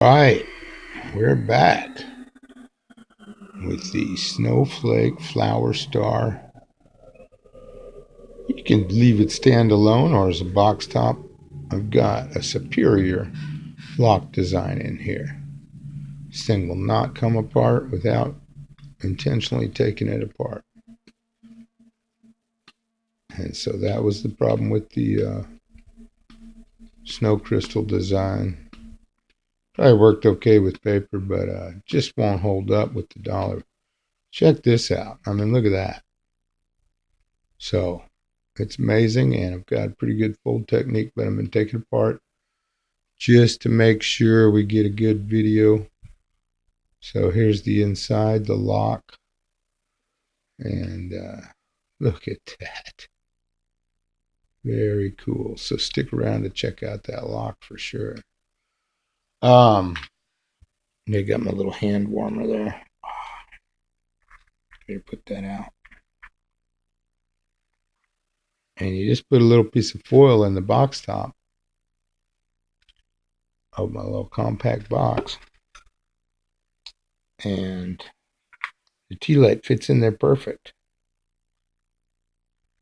Right, we're back with the Snowflake Flower Star. You can leave it standalone or as a box top. I've got a superior lock design in here. This thing will not come apart without intentionally taking it apart. And so that was the problem with the snow crystal design. Probably worked okay with paper, but just won't hold up with the dollar. Check this out. I mean, look at that. So it's amazing, and I've got a pretty good fold technique, but I'm going to take it apart just to make sure we get a good video. So here's the inside, the lock, and look at that. Very cool. So stick around to check out that lock for sure. I got my little hand warmer there. Better put that out. And you just put a little piece of foil in the box top of my little compact box, and the tea light fits in there perfect.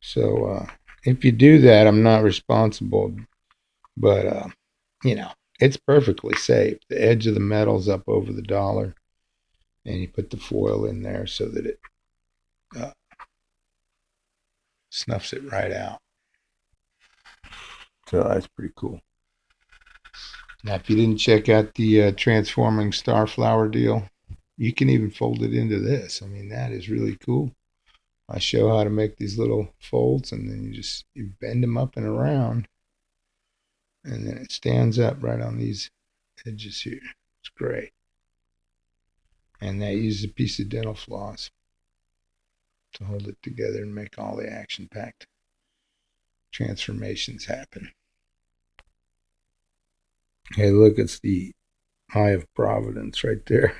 So if you do that, I'm not responsible, but it's perfectly safe. The edge of the metal's up over the dollar, and you put the foil in there so that it uh, snuffs it right out. So that's pretty cool. Now, if you didn't check out the transforming star flower deal, you can even fold it into this. I mean, that is really cool. I show how to make these little folds, and then you bend them up and around, and then it stands up right on these edges here. It's great. And that uses a piece of dental floss to hold it together and make all the action-packed transformations happen. Hey, look, it's the Eye of Providence right there.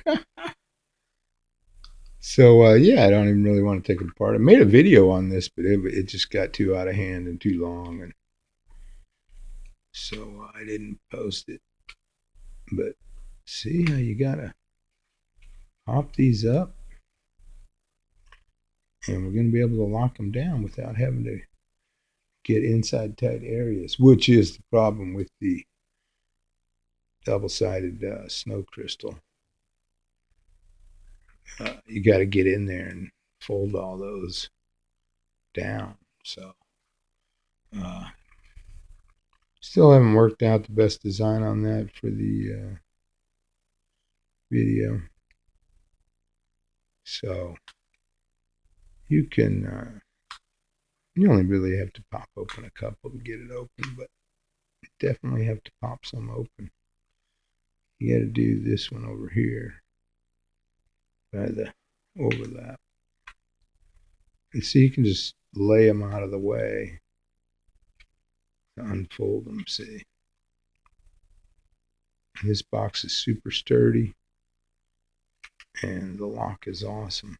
So yeah, I don't even really want to take it apart. I made a video on this, but it just got too out of hand and too long, and so I didn't post it. But see how you gotta pop these up, and we're gonna be able to lock them down without having to get inside tight areas, which is the problem with the double-sided snow crystal. You got to get in there and fold all those down. So uh, still haven't worked out the best design on that for the video. So you only really have to pop open a couple to get it open, but you definitely have to pop some open. You got to do this one over here by the overlap. And see, you can just lay them out of the way to unfold them, see. And this box is super sturdy, and the lock is awesome.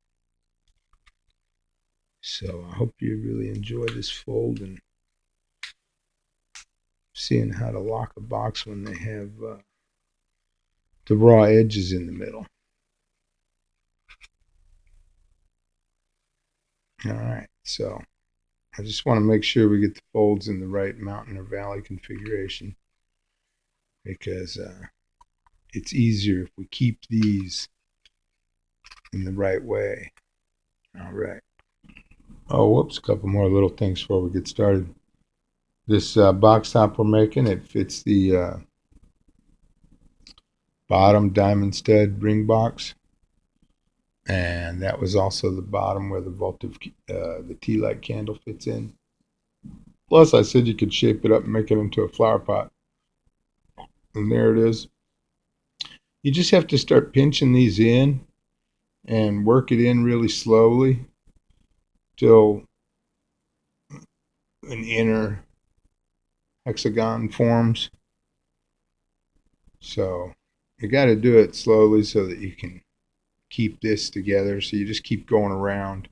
So I hope you really enjoy this fold and seeing how to lock a box when they have the raw edges in the middle. All right, so I just want to make sure we get the folds in the right mountain or valley configuration, because it's easier if we keep these in the right way. All right. Oh, whoops, a couple more little things before we get started. This box top we're making, it fits the bottom diamond stud ring box, and that was also the bottom where the votive the tea light candle fits in. Plus, I said you could shape it up and make it into a flower pot, and there it is. You just have to start pinching these in and work it in really slowly till an inner hexagon forms. So you got to do it slowly so that you can keep this together. So you just keep going around,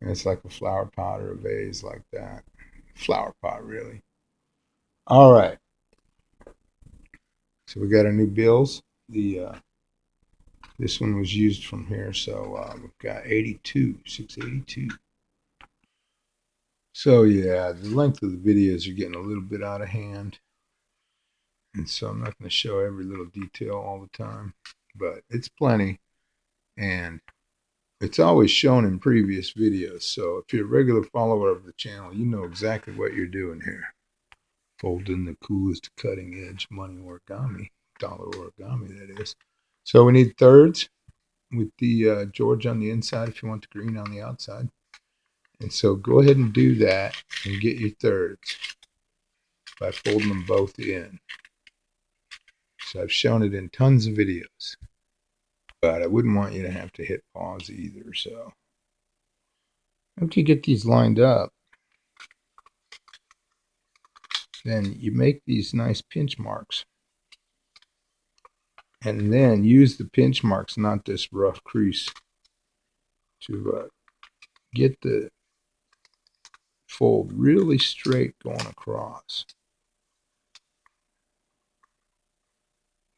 and it's like a flower pot or a vase like that. Flower pot, really. All right. So we got our new bills. This one was used from here, so we've got 682. So yeah, the length of the videos are getting a little bit out of hand, and so I'm not going to show every little detail all the time, but it's plenty, and it's always shown in previous videos. So if you're a regular follower of the channel, you know exactly what you're doing here. Folding the coolest cutting edge money origami, dollar origami that is. So we need thirds with the George on the inside if you want the green on the outside. And so go ahead and do that and get your thirds by folding them both in. So I've shown it in tons of videos, but I wouldn't want you to have to hit pause either. So after you get these lined up, then you make these nice pinch marks. And then use the pinch marks, not this rough crease, to get the fold really straight going across.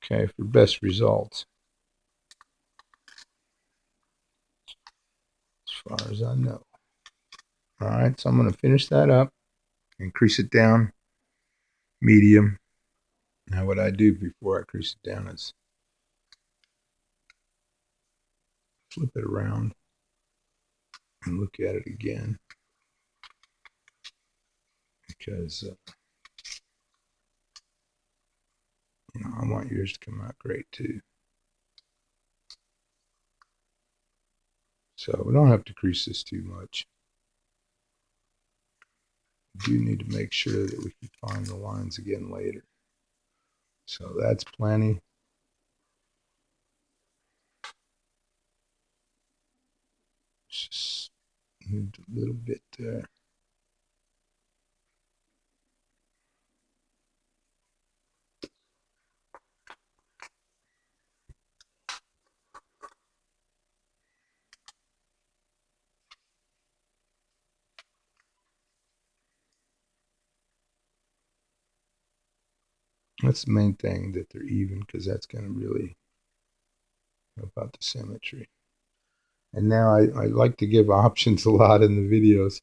Okay, for best results, as far as I know. All right, so I'm going to finish that up, increase it down, medium. Now what I do before I crease it down is flip it around and look at it again, because I want yours to come out great too. So we don't have to crease this too much. We do need to make sure that we can find the lines again later. So that's plenty. Just moved a little bit there. That's the main thing, that they're even, because that's going to really help out the symmetry. And now I like to give options a lot in the videos.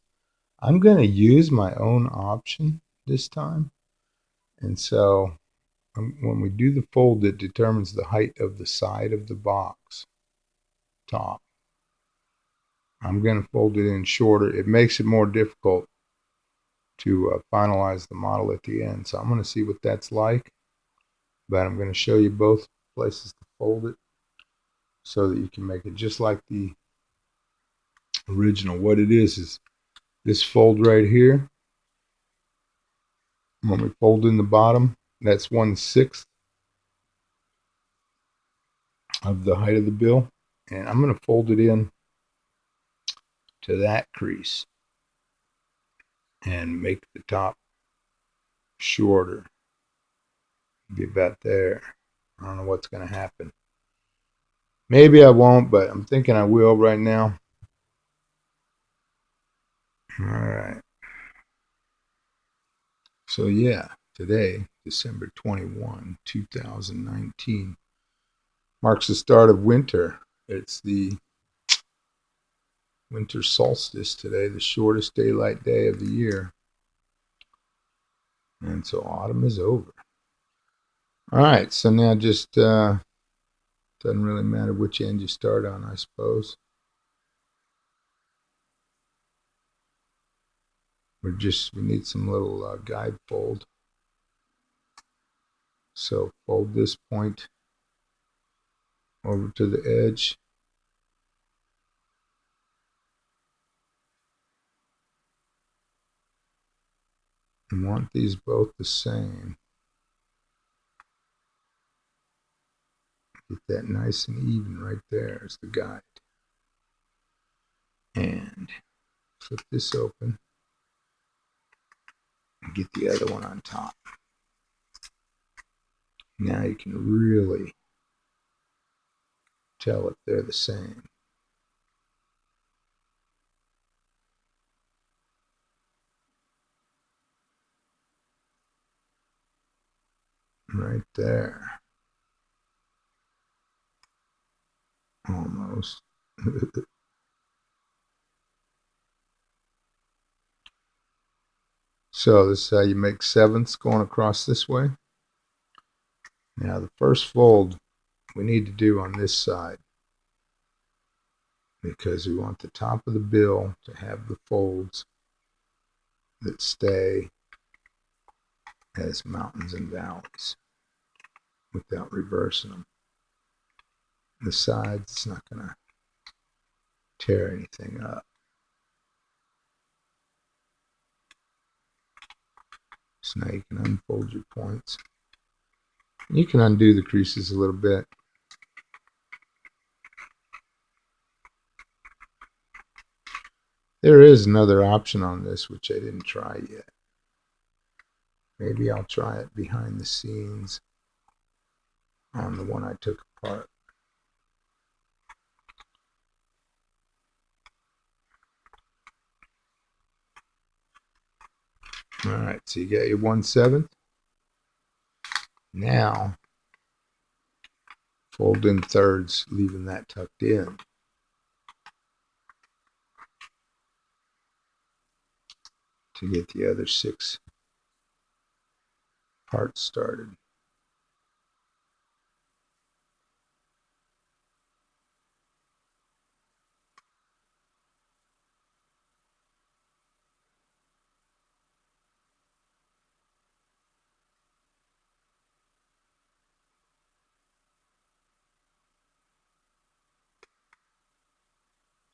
I'm going to use my own option this time. And so when we do the fold, it determines the height of the side of the box top. I'm going to fold it in shorter. It makes it more difficult to finalize the model at the end. So I'm going to see what that's like. But I'm going to show you both places to fold it so that you can make it just like the original. What it is this fold right here. When we fold in the bottom, that's 1/6 of the height of the bill. And I'm going to fold it in to that crease and make the top shorter. Be about there. I don't know what's going to happen. Maybe I won't, but I'm thinking I will right now. All right. So yeah, today, December 21, 2019, marks the start of winter. It's the winter solstice today, the shortest daylight day of the year. And so autumn is over. All right, so now just doesn't really matter which end you start on, I suppose. We need some little guide fold. So fold this point over to the edge. And want these both the same. Get that nice and even right there as the guide. And flip this open and get the other one on top. Now you can really tell if they're the same. right there. Almost. So this is how you make sevenths going across this way. Now the first fold we need to do on this side because we want the top of the bill to have the folds that stay as mountains and valleys without reversing them. The sides, it's not going to tear anything up. So now you can unfold your points. You can undo the creases a little bit. There is another option on this which I didn't try yet. Maybe I'll try it behind the scenes on the one I took apart. All right, so you got your 1/7. Now fold in thirds, leaving that tucked in. To get the other 6 parts started.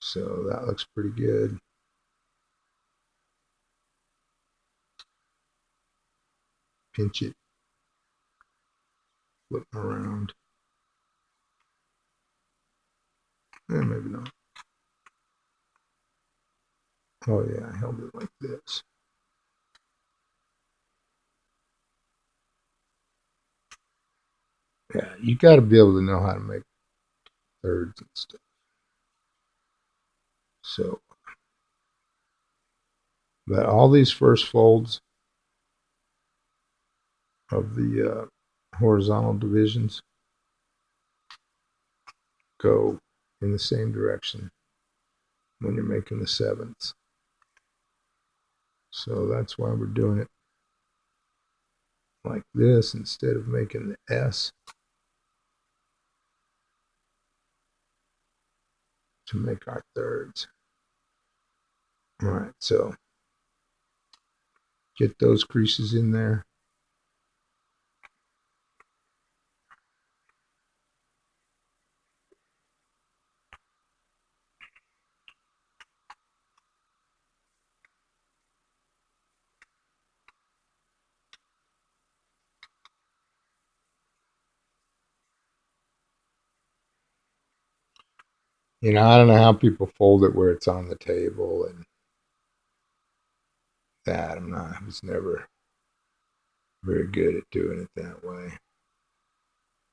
So that looks pretty good. Pinch it, flip around. Maybe not. Oh yeah, I held it like this. Yeah, you got to be able to know how to make thirds and stuff. So, but all these first folds of the horizontal divisions go in the same direction when you're making the sevenths. So that's why we're doing it like this instead of making the S to make our thirds. All right, so get those creases in there. I don't know how people fold it where it's on the table and that. I was never very good at doing it that way.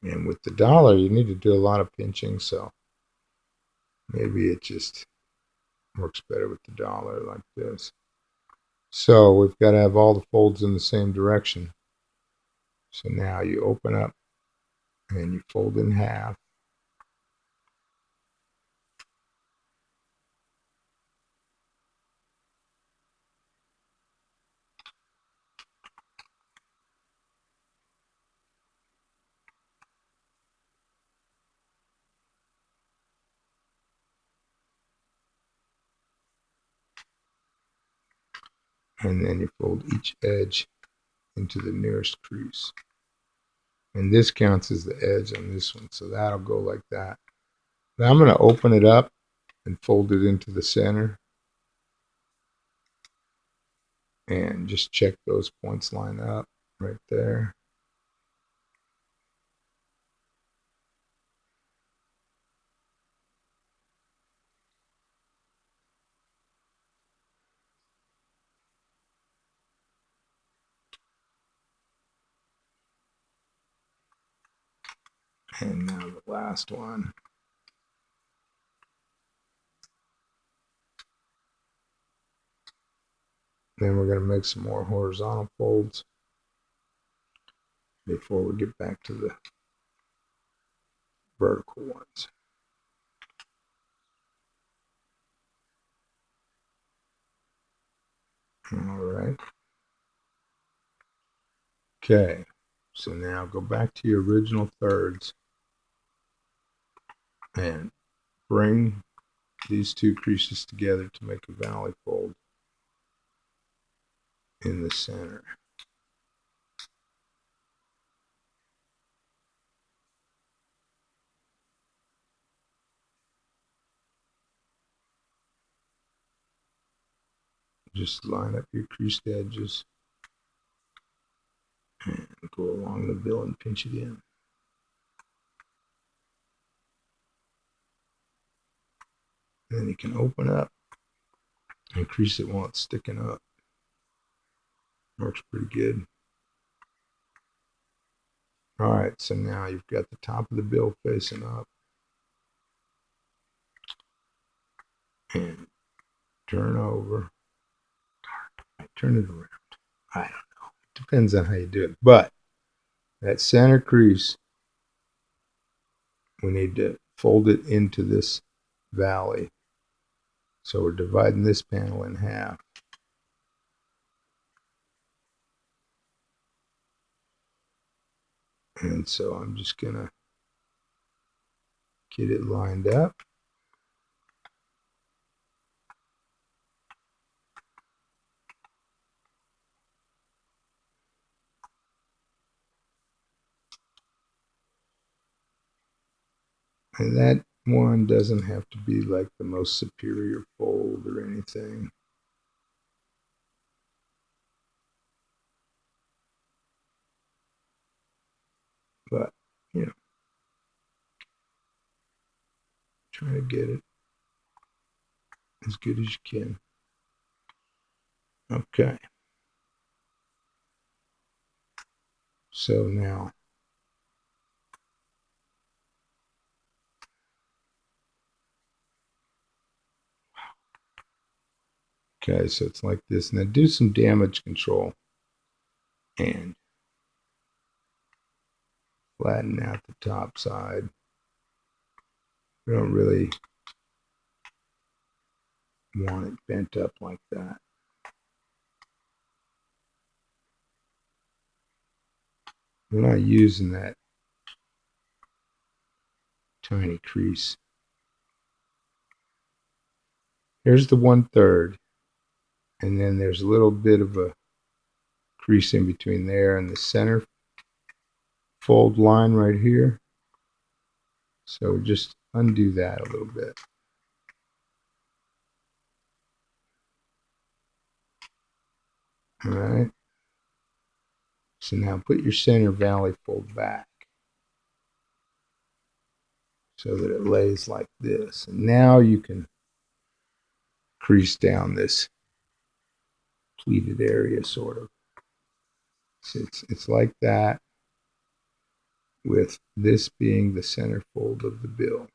And with the dollar, you need to do a lot of pinching, so maybe it just works better with the dollar like this. So we've got to have all the folds in the same direction. So now you open up and you fold in half. And then you fold each edge into the nearest crease. And this counts as the edge on this one, so that'll go like that. Now I'm going to open it up and fold it into the center. And just check those points line up right there. And now the last one. Then we're going to make some more horizontal folds. before we get back to the vertical ones. All right. Okay. So now go back to your original thirds and bring these two creases together to make a valley fold in the center. Just line up your creased edges and go along the bill and pinch it in. And then you can open up and crease it while it's sticking up. Works pretty good. All right, so now you've got the top of the bill facing up. And turn over. Turn it around. I don't know. It depends on how you do it. But that center crease, we need to fold it into this valley. So we're dividing this panel in half. And so I'm just going to get it lined up. And that one doesn't have to be like the most superior fold or anything. But, you know, try to get it as good as you can. Okay. So now, okay, so it's like this. Now do some damage control and flatten out the top side. We don't really want it bent up like that. We're not using that tiny crease. Here's the 1/3, and then there's a little bit of a crease in between there and the center fold line right here. So just undo that a little bit. All right. So now put your center valley fold back so that it lays like this. And now you can crease down this pleated area sort of. So it's like that, with this being the center fold of the bill.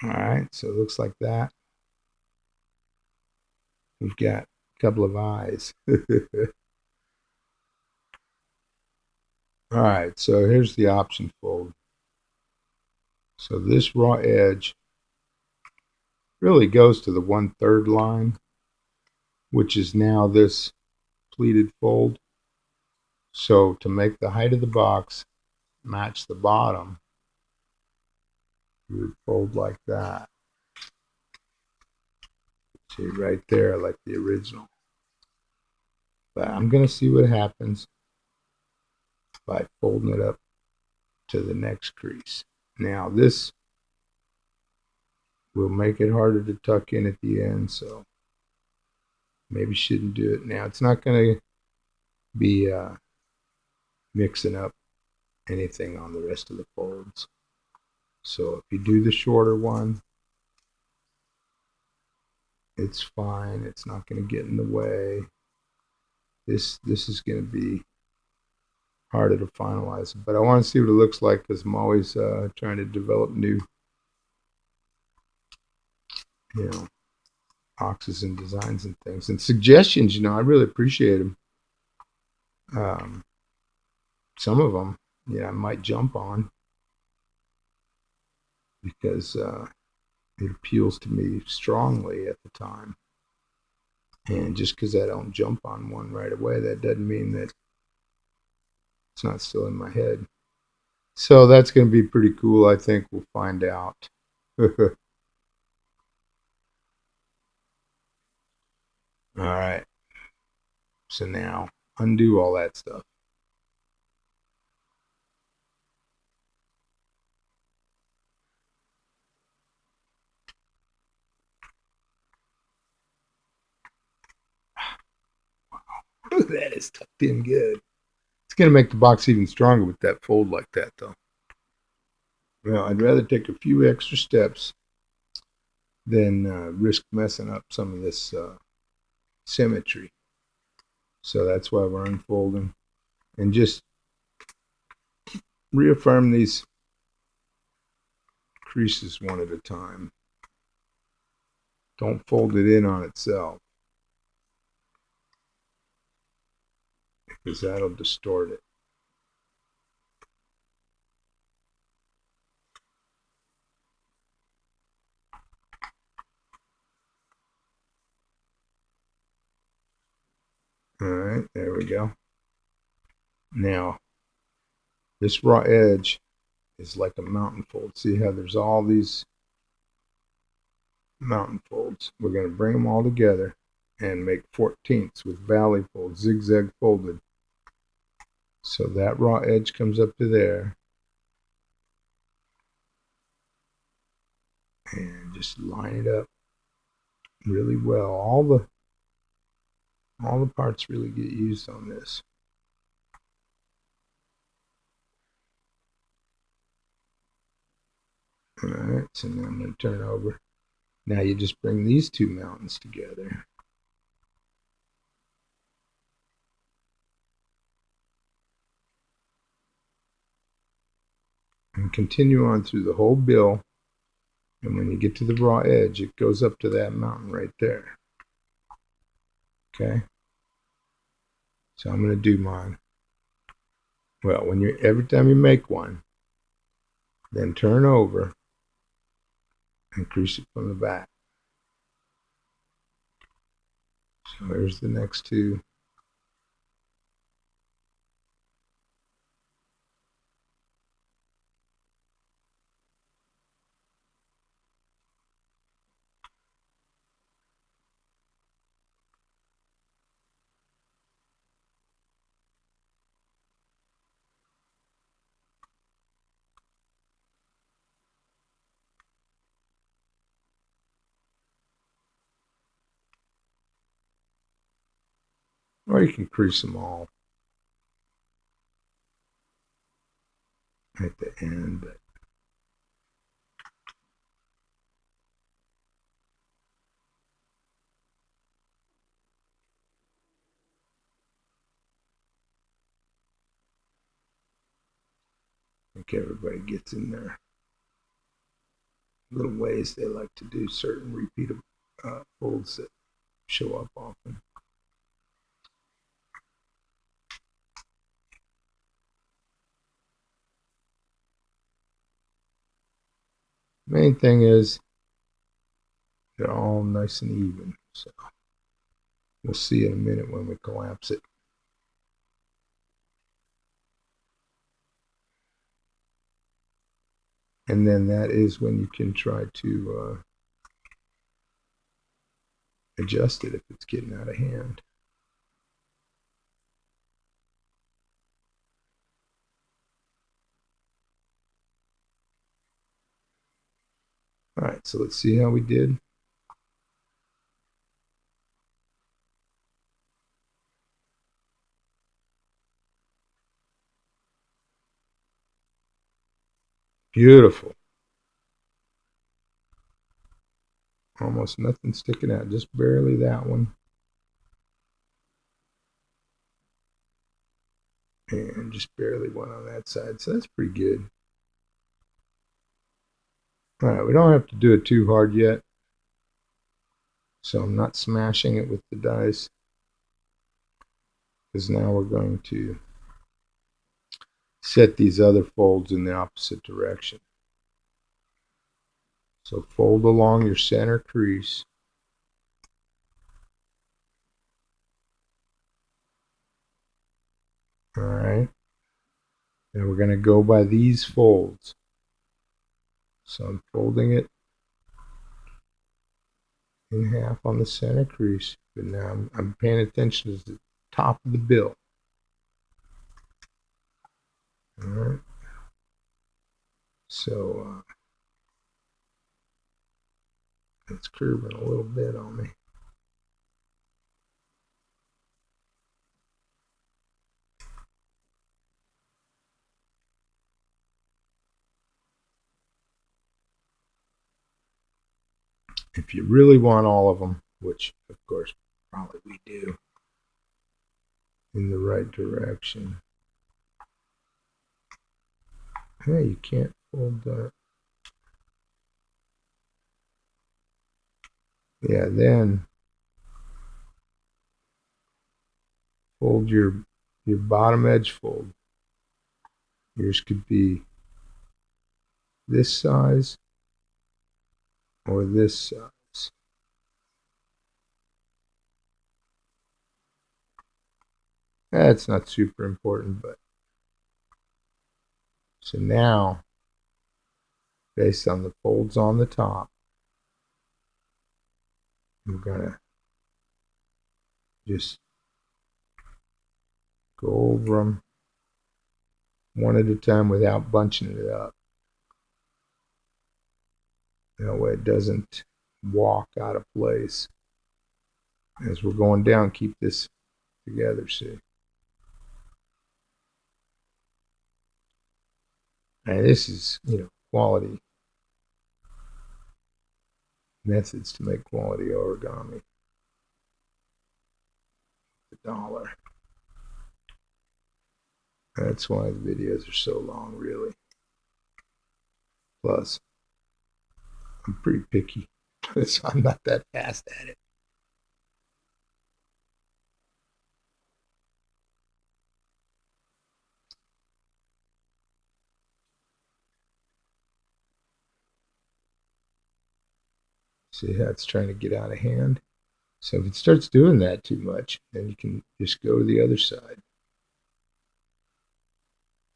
All right, so it looks like that. We've got a couple of eyes. All right, so here's the option fold. So this raw edge really goes to the 1/3 line, which is now this pleated fold. So to make the height of the box match the bottom, you would fold like that. See, right there, like the original. But I'm going to see what happens by folding it up to the next crease. Now this will make it harder to tuck in at the end, so maybe shouldn't do it now. It's not going to be mixing up anything on the rest of the folds. So if you do the shorter one, it's fine. It's not going to get in the way. This is going to be harder to finalize, but I want to see what it looks like because I'm always trying to develop new you know, boxes and designs and things and suggestions. I really appreciate them. Um, some of them, I might jump on because it appeals to me strongly at the time. And just because I don't jump on one right away, that doesn't mean that it's not still in my head. So that's going to be pretty cool. I think we'll find out. All right. So now undo all that stuff. That is tucked in good. It's going to make the box even stronger with that fold like that, though. Well, I'd rather take a few extra steps than risk messing up some of this symmetry. So that's why we're unfolding and just reaffirm these creases one at a time. Don't fold it in on itself because that'll distort it. All right, there we go. Now, this raw edge is like a mountain fold. See how there's all these mountain folds? We're going to bring them all together and make 14ths with valley folds, zigzag folded. So that raw edge comes up to there. And just line it up really well. All the parts really get used on this. All right, so now I'm going to turn over. Now you just bring these two mountains together. And continue on through the whole bill. And when you get to the raw edge, it goes up to that mountain right there. Okay? So I'm going to do mine. Well, every time you make one, then turn over and crease it from the back. So here's the next two. Or you can crease them all at the end. But I think everybody gets in their little ways they like to do certain repeatable folds that show up often. Main thing is they're all nice and even. So we'll see in a minute when we collapse it. And then that is when you can try to adjust it if it's getting out of hand. All right, so let's see how we did. Beautiful. Almost nothing sticking out, just barely that one. And just barely one on that side, so that's pretty good. All right, we don't have to do it too hard yet. So I'm not smashing it with the dice, because now we're going to set these other folds in the opposite direction. So fold along your center crease. All right. And we're going to go by these folds. So I'm folding it in half on the center crease, but now I'm paying attention to the top of the bill. All right. So it's curving a little bit on me. If you really want all of them, which of course probably we do, in the right direction. Hey, you can't fold that. Yeah, then fold your bottom edge fold. Yours could be this size or this size. That's not super important, but so now, based on the folds on the top, I'm gonna just go over them one at a time without bunching it up. That way it doesn't walk out of place. As we're going down, keep this together, see. And this is, quality methods to make quality origami. $1. That's why the videos are so long, really. Plus, I'm pretty picky, so I'm not that fast at it. See how it's trying to get out of hand? So if it starts doing that too much, then you can just go to the other side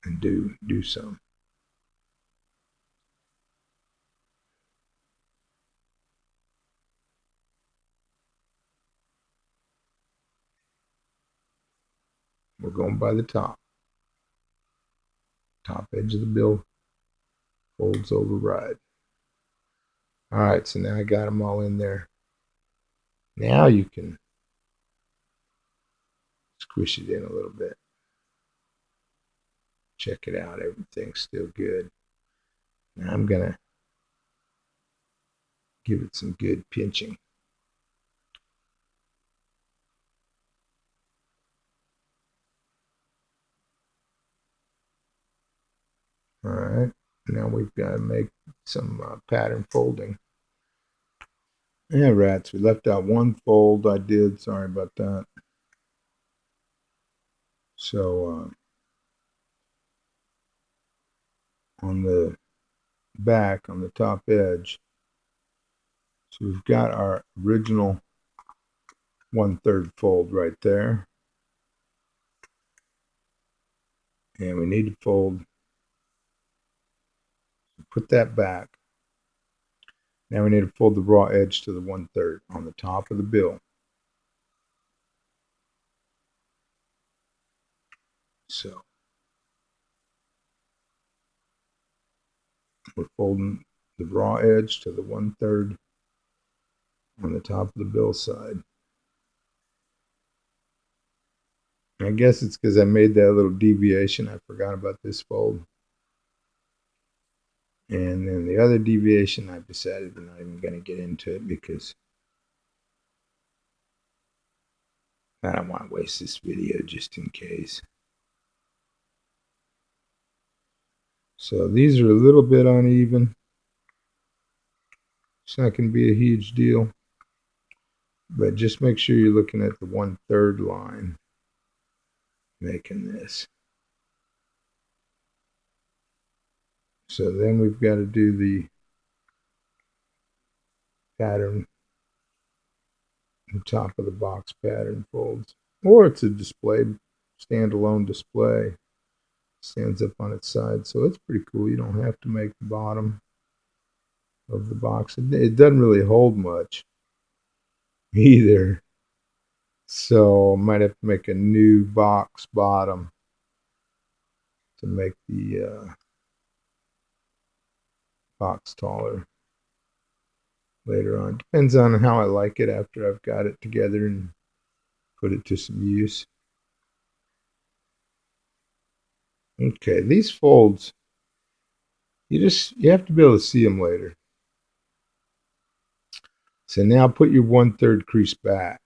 and do some. We're going by the top. Top edge of the bill folds override. All right, so now I got them all in there. Now you can squish it in a little bit. Check it out, everything's still good. Now I'm gonna give it some good pinching. All right, now we've got to make some pattern folding. Yeah, rats, we left out one fold. I did, sorry about that. So on the back, on the top edge, so we've got our original 1/3 fold right there. And we need to fold, put that back. Now we need to fold the raw edge to the 1/3 on the top of the bill. So we're folding the raw edge to the 1/3 on the top of the bill side. I guess it's because I made that little deviation. I forgot about this fold. And then the other deviation, I've decided we're not even going to get into it because I don't want to waste this video just in case. So these are a little bit uneven. It's not going to be a huge deal. But just make sure you're looking at the 1/3 line making this. So then we've got to do the pattern, the top of the box pattern folds. Or it's a display, standalone display. Stands up on its side. So it's pretty cool. You don't have to make the bottom of the box. It doesn't really hold much either. So I might have to make a new box bottom to make the box taller later on. Depends on how I like it after I've got it together and put it to some use. Okay, these folds, you have to be able to see them later. So now put your 1/3 crease back.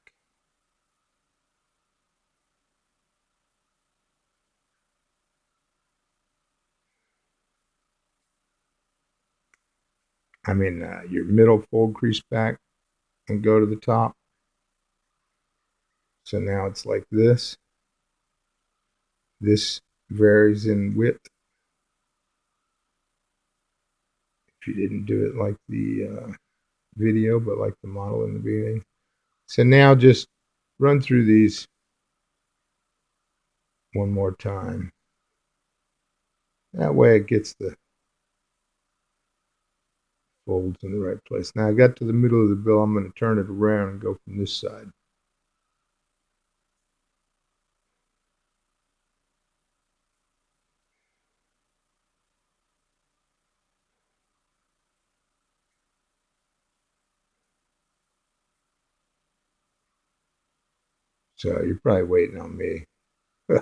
I mean, your middle fold crease back and go to the top. So now it's like this. This varies in width. If you didn't do it like the video, but like the model in the beginning. So now just run through these one more time. That way it gets the folds in the right place. Now I got to the middle of the bill. I'm going to turn it around and go from this side. So you're probably waiting on me. Who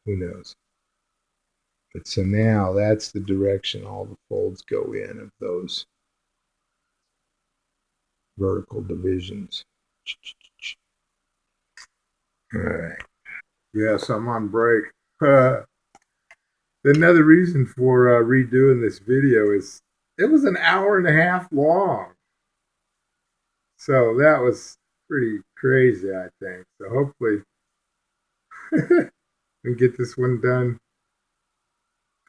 knows? But so now that's the direction all the folds go in of those vertical divisions. All right. Yeah, so I'm on break. Another reason for redoing this video is it was an hour and a half long. So that was pretty crazy, I think. So hopefully we get this one done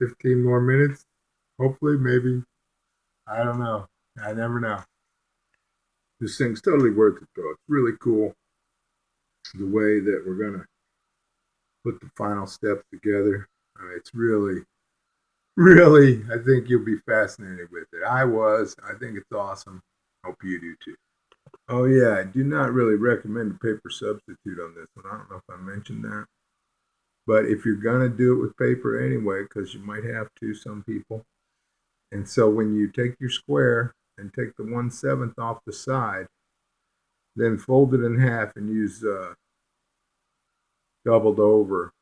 15 more minutes. Hopefully, maybe. I don't know. I never know. This thing's totally worth it, though. It's really cool the way that we're going to put the final steps together. It's really, really, I think you'll be fascinated with it. I was. I think it's awesome. Hope you do too. Oh, yeah. I do not really recommend a paper substitute on this one. I don't know if I mentioned that. But if you're going to do it with paper anyway, because you might have to, some people. And so when you take your square and take the 1/7 off the side, then fold it in half and use doubled over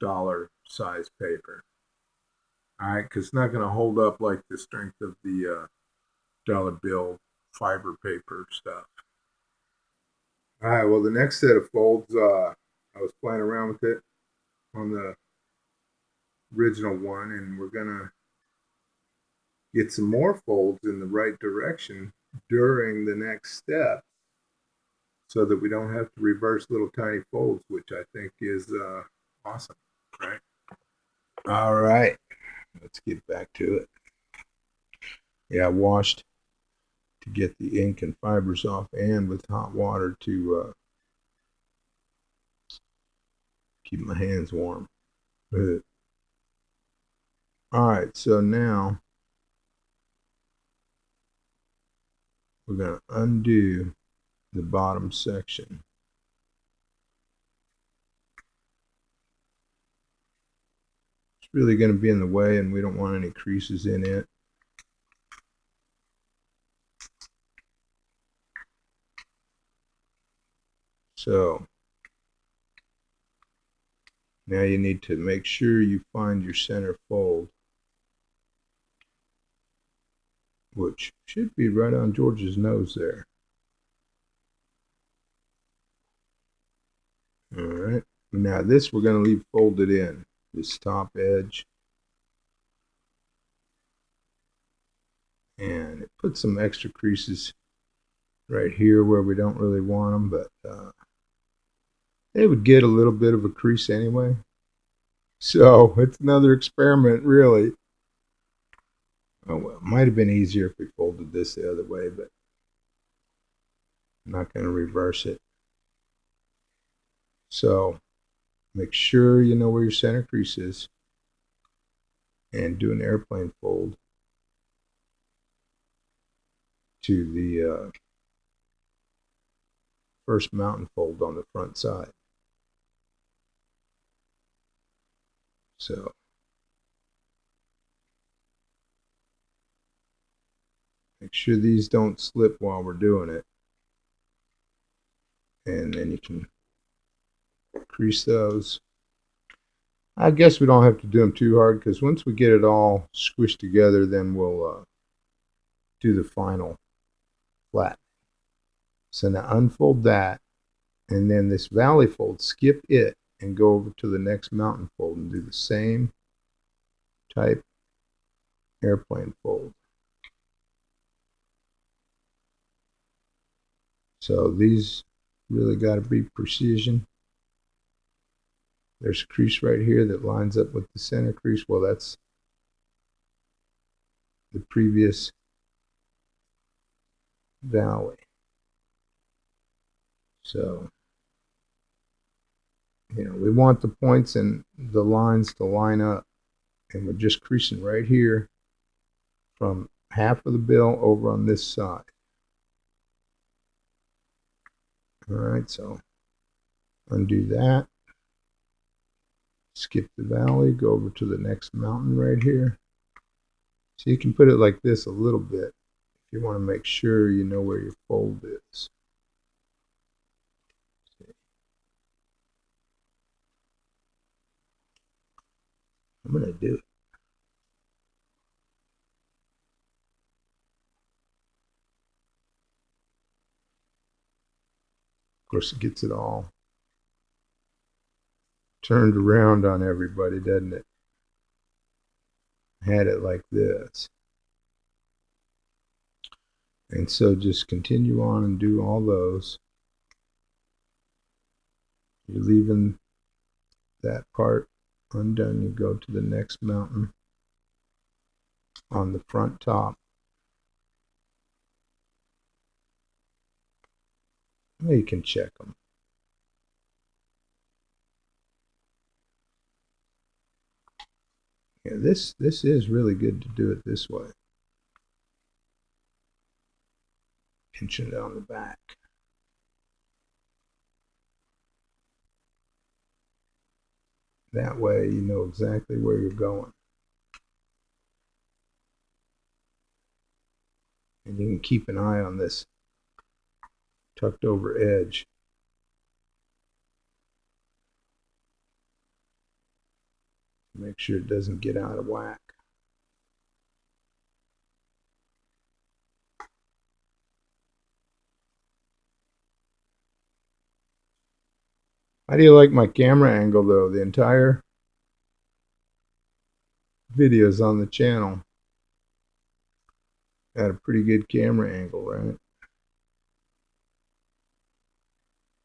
dollar size paper. All right, because it's not going to hold up like the strength of the dollar bill fiber paper stuff. All right, well, the next set of folds, I was playing around with it on the original one, and we're going to get some more folds in the right direction during the next step so that we don't have to reverse little tiny folds, which I think is awesome, right? All right, let's get back to it. Yeah, I washed to get the ink and fibers off and with hot water to keep my hands warm. All right, so now we're going to undo the bottom section. It's really going to be in the way, and we don't want any creases in it. So now you need to make sure you find your center fold, which should be right on George's nose there. All right. Now this we're going to leave folded in, this top edge. And it puts some extra creases right here where we don't really want them, but they would get a little bit of a crease anyway. So it's another experiment, really. Oh well, it might have been easier if we folded this the other way, but I'm not going to reverse it. So make sure you know where your center crease is and do an airplane fold to the first mountain fold on the front side. So make sure these don't slip while we're doing it. And then you can crease those. I guess we don't have to do them too hard because once we get it all squished together, then we'll do the final flat. So now unfold that, and then this valley fold, skip it and go over to the next mountain fold and do the same type airplane fold. So these really got to be precision. There's a crease right here that lines up with the center crease. Well, that's the previous valley. So, we want the points and the lines to line up. And we're just creasing right here from half of the bill over on this side. All right, so undo that. Skip the valley, go over to the next mountain right here. So you can put it like this a little bit if you want to make sure you know where your fold is. I'm going to do it. Of course, it gets it all turned around on everybody, doesn't it? Had it like this. And so just continue on and do all those. You're leaving that part undone. You go to the next mountain on the front top. Well, you can check them. Yeah, this is really good to do it this way. Pinching it on the back. That way you know exactly where you're going. And you can keep an eye on this tucked over edge. Make sure it doesn't get out of whack. How do you like my camera angle though? The entire video is on the channel. Got a pretty good camera angle, right?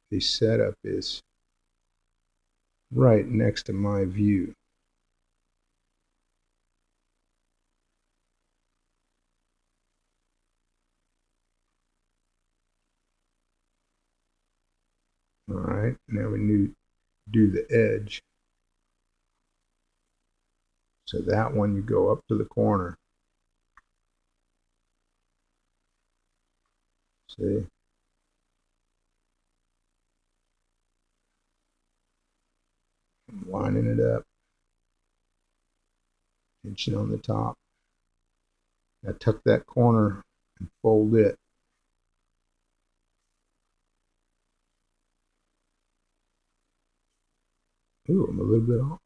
The setup is right next to my view. All right, now we do the edge. So that one you go up to the corner. See? I'm lining it up. Pinching on the top. Now tuck that corner and fold it. Ooh, I'm a little bit off.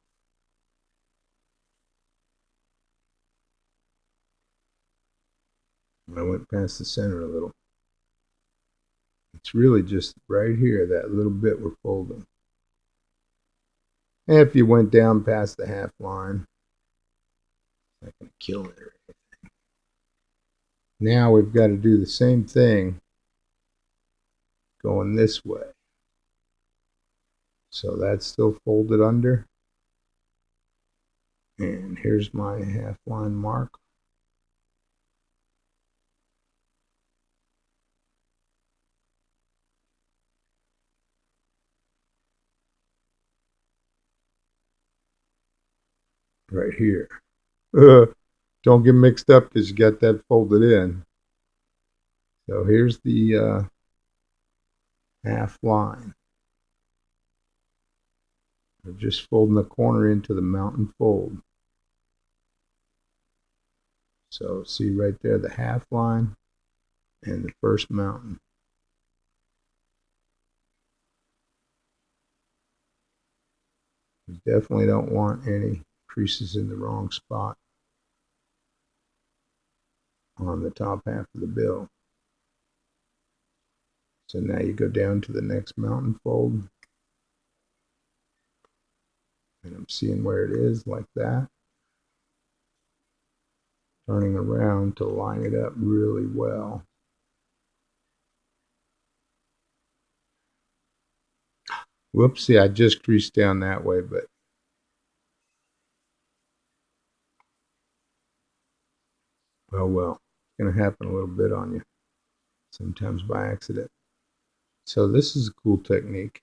I went past the center a little. It's really just right here, that little bit we're folding. If you went down past the half line, it's not going to kill it or anything. Now we've got to do the same thing going this way. So that's still folded under. And here's my half line mark. Right here. Don't get mixed up because you got that folded in. So here's the half line. We're just folding the corner into the mountain fold. So see right there the half line and the first mountain. You definitely don't want any creases in the wrong spot on the top half of the bill. So now you go down to the next mountain fold. And I'm seeing where it is like that. Turning around to line it up really well. Whoopsie, I just creased down that way, but oh well. It's going to happen a little bit on you, sometimes by accident. So this is a cool technique.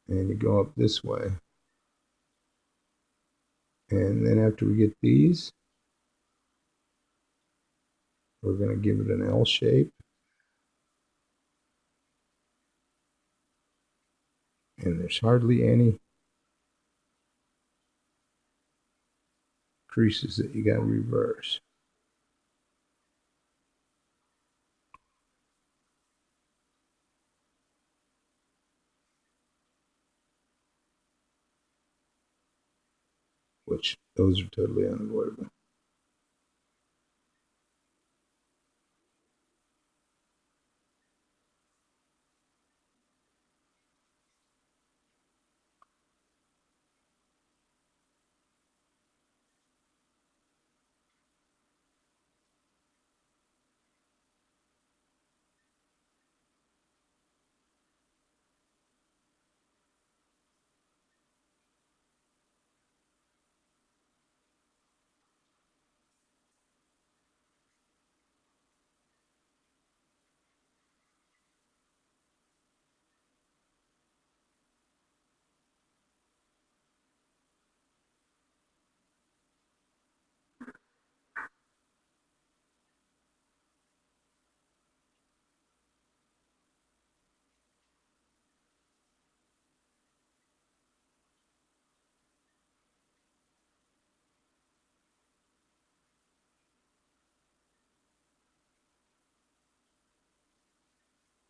And you go up this way. And then after we get these, we're going to give it an L shape. And there's hardly any creases that you got to reverse. Which those are totally unavoidable.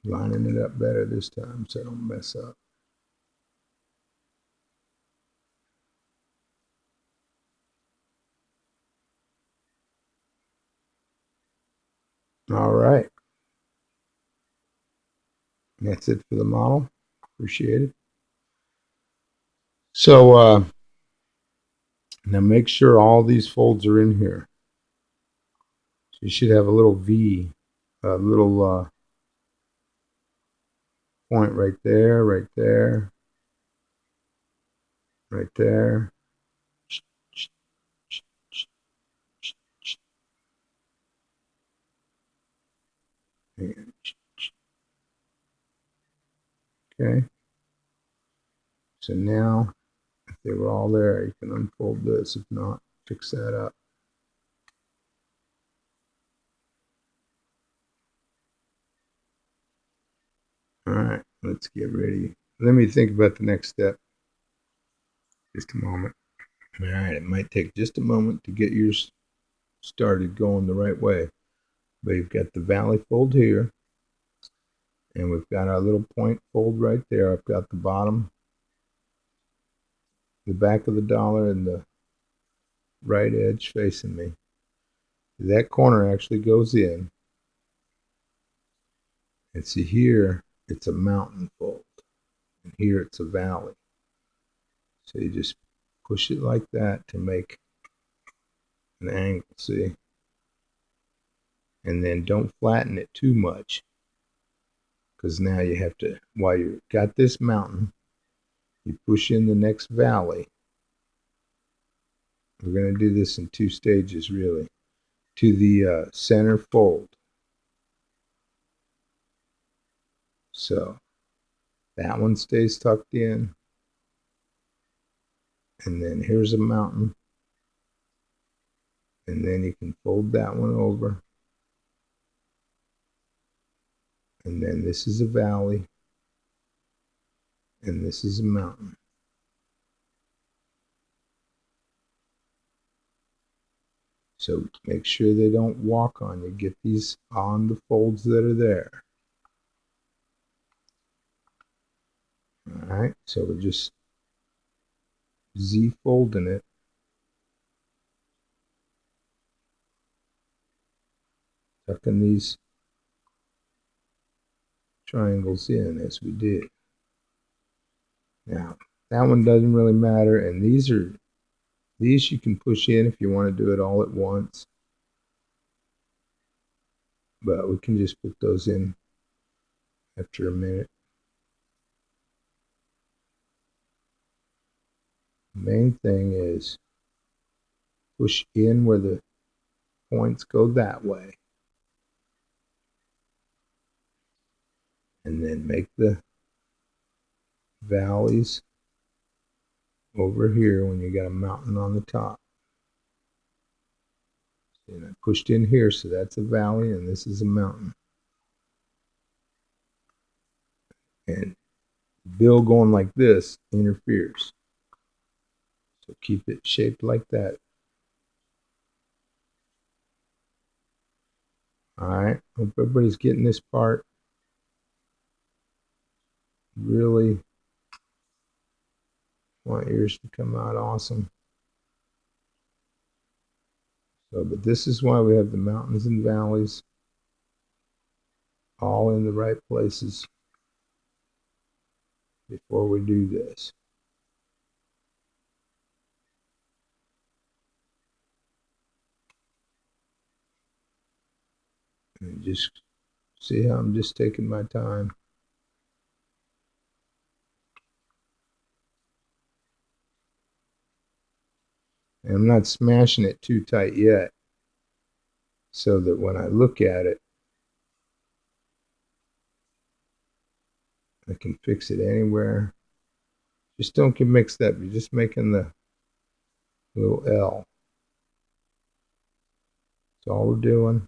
Lining it up better this time so I don't mess up. All right. That's it for the model. Appreciate it. So now make sure all these folds are in here. So you should have a little V, a little point right there, right there, right there. Okay. So now, if they were all there, you can unfold this. If not, fix that up. All right, let's get ready. Let me think about the next step. Just a moment. All right, it might take just a moment to get yours started going the right way. But you've got the valley fold here, and we've got our little point fold right there. I've got the bottom, the back of the dollar, and the right edge facing me. That corner actually goes in. And see here, it's a mountain fold. And here it's a valley. So you just push it like that to make an angle, see? And then don't flatten it too much. because now you have to, while you got this mountain, you push in the next valley. We're going to do this in 2 stages, really, to the center fold. So that one stays tucked in. And then here's a mountain. And then you can fold that one over. And then this is a valley. And this is a mountain. So make sure they don't walk on you. Get these on the folds that are there. All right, so we're just Z folding it. Tucking these triangles in as we did. Now, that one doesn't really matter, and these you can push in if you want to do it all at once. But we can just put those in after a minute. The main thing is push in where the points go that way. And then make the valleys over here when you got a mountain on the top. And I pushed in here, so that's a valley, and this is a mountain. And the bill going like this interferes. So keep it shaped like that. All right, hope everybody's getting this part. Really want yours to come out awesome. So, but this is why we have the mountains and valleys all in the right places before we do this. And just see how I'm just taking my time. And I'm not smashing it too tight yet, so that when I look at it, I can fix it anywhere. Just don't get mixed up. You're just making the little L. That's all we're doing.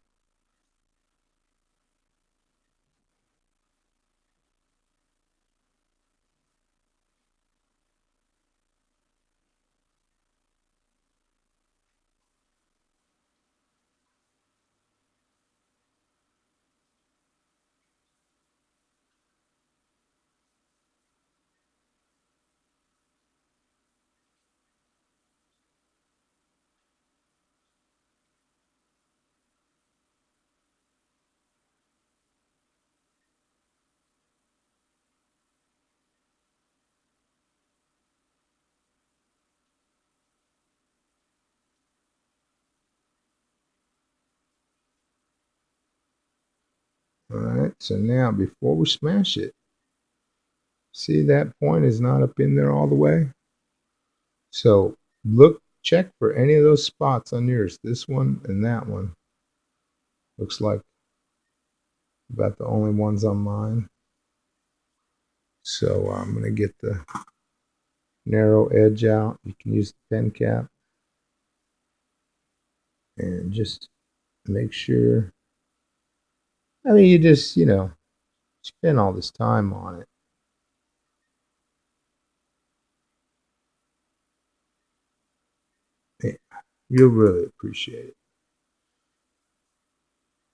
All right, so now before we smash it, see that point is not up in there all the way? So check for any of those spots on yours. This one and that one. Looks like about the only ones on mine. So I'm going to get the narrow edge out. You can use the pen cap. And just make sure. I mean, you just, spend all this time on it. You'll really appreciate it.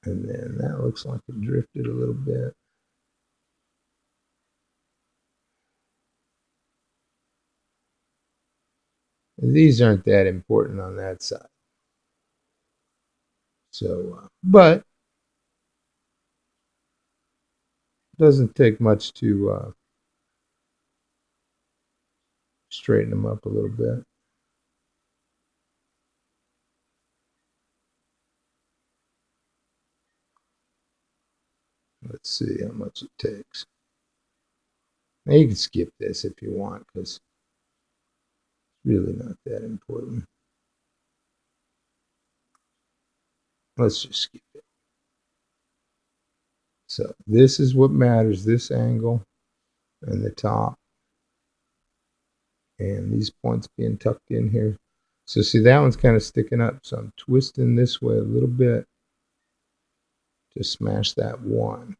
And then that looks like it drifted a little bit. These aren't that important on that side. So, but it doesn't take much to straighten them up a little bit. Let's see how much it takes. Now you can skip this if you want because it's really not that important. Let's just skip it. So this is what matters, this angle and the top and these points being tucked in here. So see, that one's kind of sticking up. So I'm twisting this way a little bit to smash that one.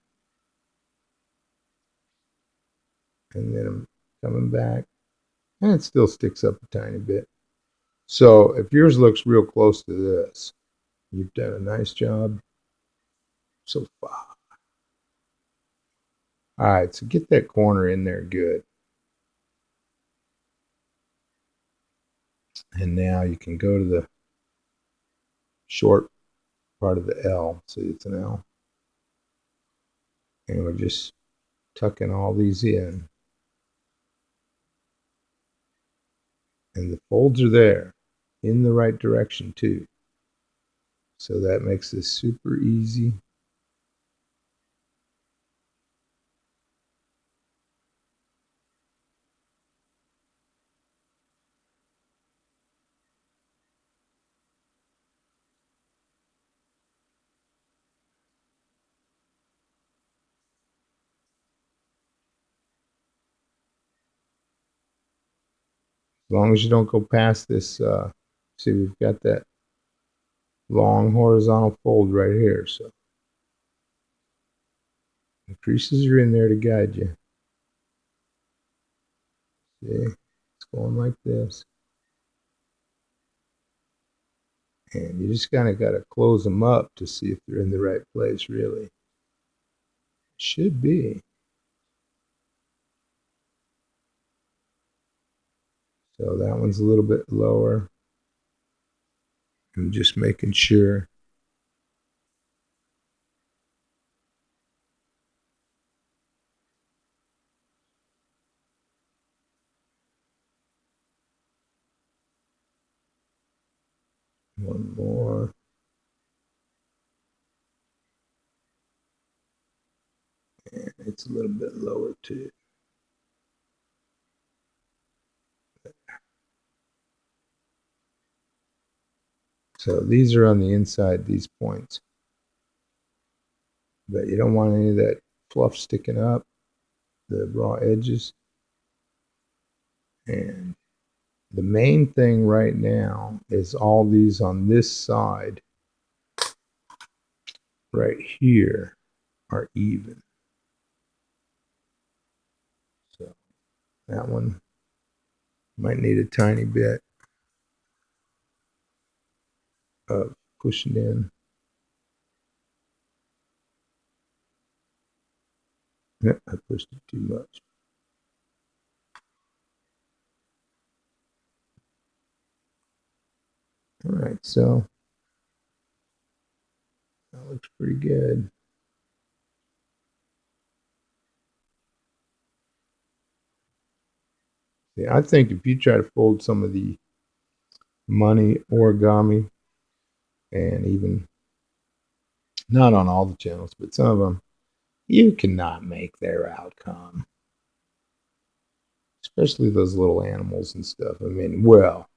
And then I'm coming back and it still sticks up a tiny bit. So if yours looks real close to this, you've done a nice job so far. All right, so get that corner in there good. And now you can go to the short part of the L. See, it's an L. And we're just tucking all these in. And the folds are there in the right direction too. So that makes this super easy. As long as you don't go past this, see, we've got that long horizontal fold right here. So the creases are in there to guide you. See, it's going like this. And you just kind of got to close them up to see if they're in the right place, really. Should be. So that one's a little bit lower. I'm just making sure. One more. And it's a little bit lower too. So these are on the inside, these points. But you don't want any of that fluff sticking up, the raw edges. And the main thing right now is all these on this side right here are even. So that one might need a tiny bit of pushing in. I pushed it too much. All right, so that looks pretty good. Yeah, I think if you try to fold some of the money origami, and even not on all the channels, but some of them, you cannot make their outcome, especially those little animals and stuff. I mean, well,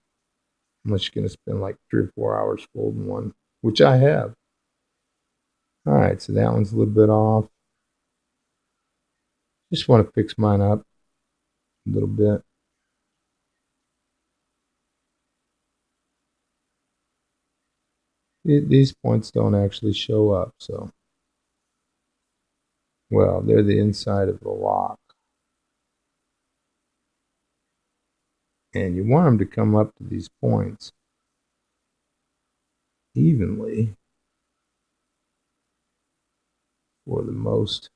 unless you're going to spend like 3 or 4 hours folding one, which I have. All right, so that one's a little bit off. Just want to fix mine up a little bit. These points don't actually show up, so, well, they're the inside of the lock. And you want them to come up to these points evenly for the most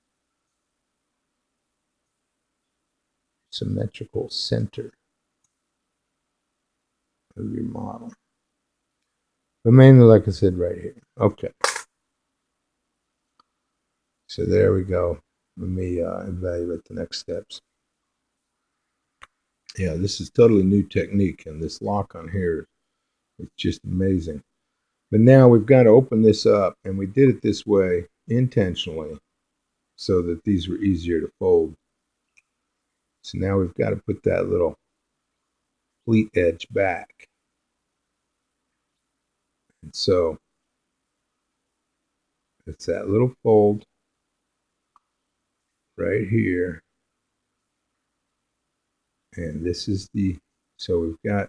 symmetrical center of your model. But mainly, like I said, right here. Okay. So there we go. Let me evaluate the next steps. Yeah, this is totally new technique, and this lock on here is just amazing. But now we've got to open this up, and we did it this way intentionally so that these were easier to fold. So now we've got to put that little pleat edge back. And so it's that little fold right here. And this is the, so we've got,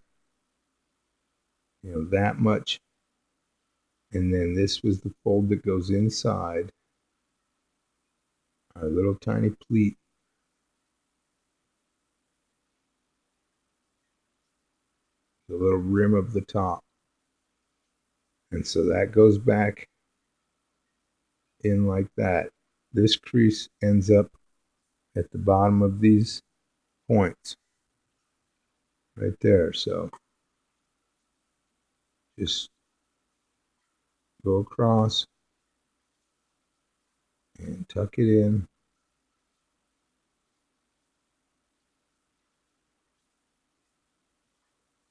that much. And then this was the fold that goes inside our little tiny pleat. The little rim of the top. And so that goes back in like that. This crease ends up at the bottom of these points right there. So just go across and tuck it in.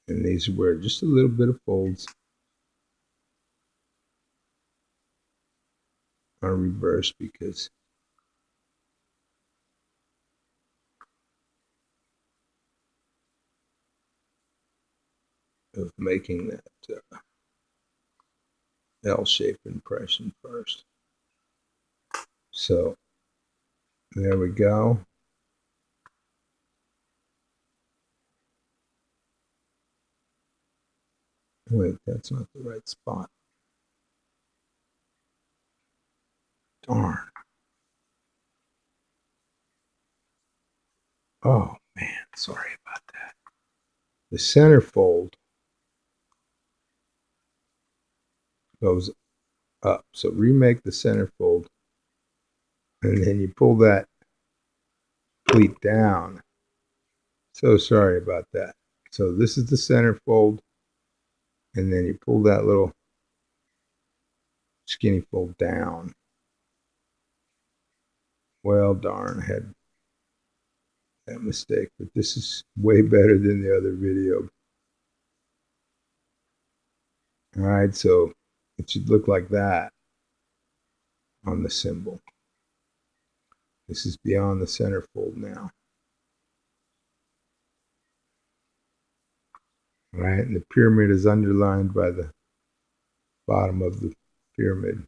And these are where just a little bit of folds are reversed because of making that L-shaped impression first. So there we go. Wait, that's not the right spot. Darn. Oh man, sorry about that. The center fold goes up. So remake the center fold. And then you pull that pleat down. So sorry about that. So this is the center fold. And then you pull that little skinny fold down. Well, darn, I had that mistake. But this is way better than the other video. All right, so it should look like that on the symbol. This is beyond the center fold now. All right, and the pyramid is underlined by the bottom of the pyramid.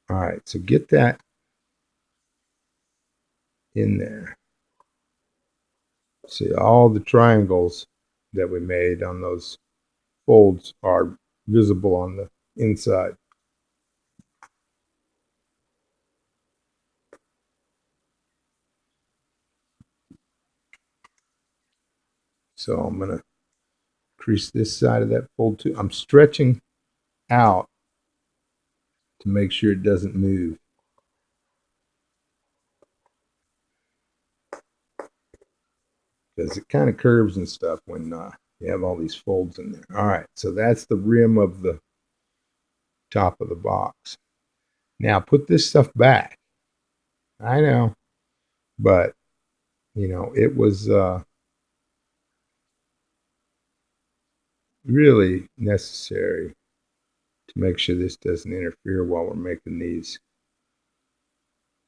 All right, so get that in there. See, all the triangles that we made on those folds are visible on the inside. So I'm going to crease this side of that fold too. I'm stretching out to make sure it doesn't move. Because it kind of curves and stuff when you have all these folds in there. All right, so that's the rim of the top of the box. Now put this stuff back. I know, but it was really necessary to make sure this doesn't interfere while we're making these.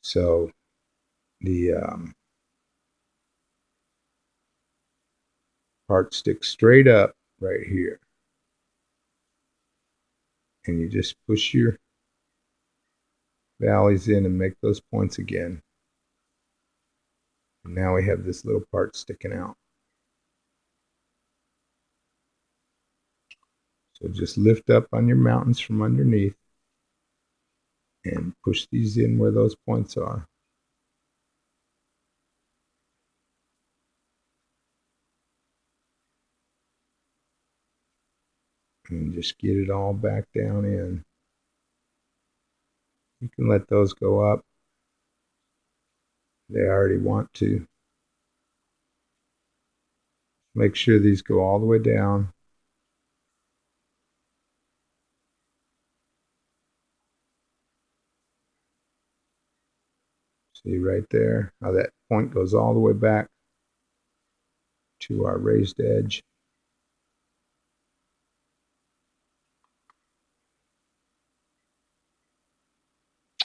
So the part sticks straight up right here. And you just push your valleys in and make those points again. And now we have this little part sticking out. So just lift up on your mountains from underneath and push these in where those points are. And just get it all back down in. You can let those go up. They already want to. Make sure these go all the way down. See right there how that point goes all the way back to our raised edge.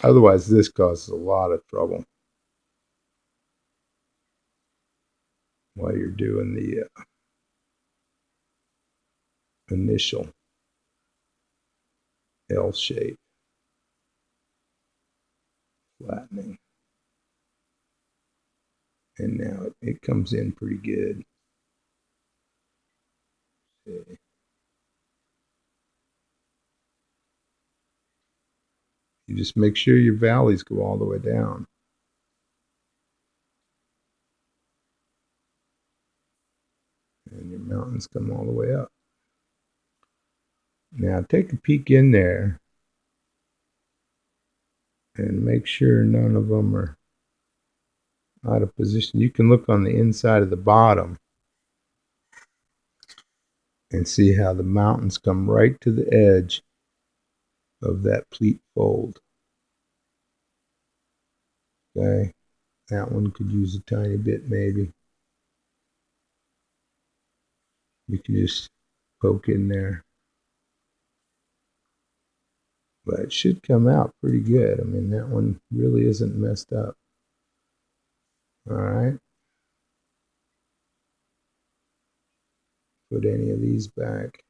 Otherwise, this causes a lot of trouble while you're doing the initial L shape flattening. And now it comes in pretty good. See. You just make sure your valleys go all the way down. And your mountains come all the way up. Now take a peek in there and make sure none of them are out of position. You can look on the inside of the bottom and see how the mountains come right to the edge of that pleat fold. Okay, that one could use a tiny bit maybe. You can just poke in there. But it should come out pretty good. I mean, that one really isn't messed up. All right. Put any of these back.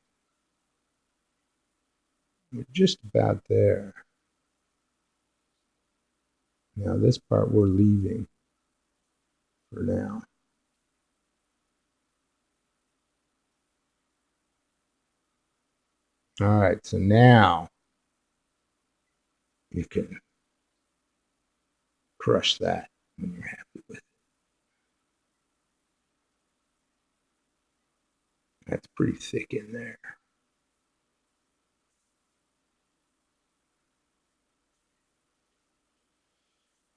We're just about there. Now this part we're leaving for now. All right, so now you can crush that when you're happy with it. That's pretty thick in there.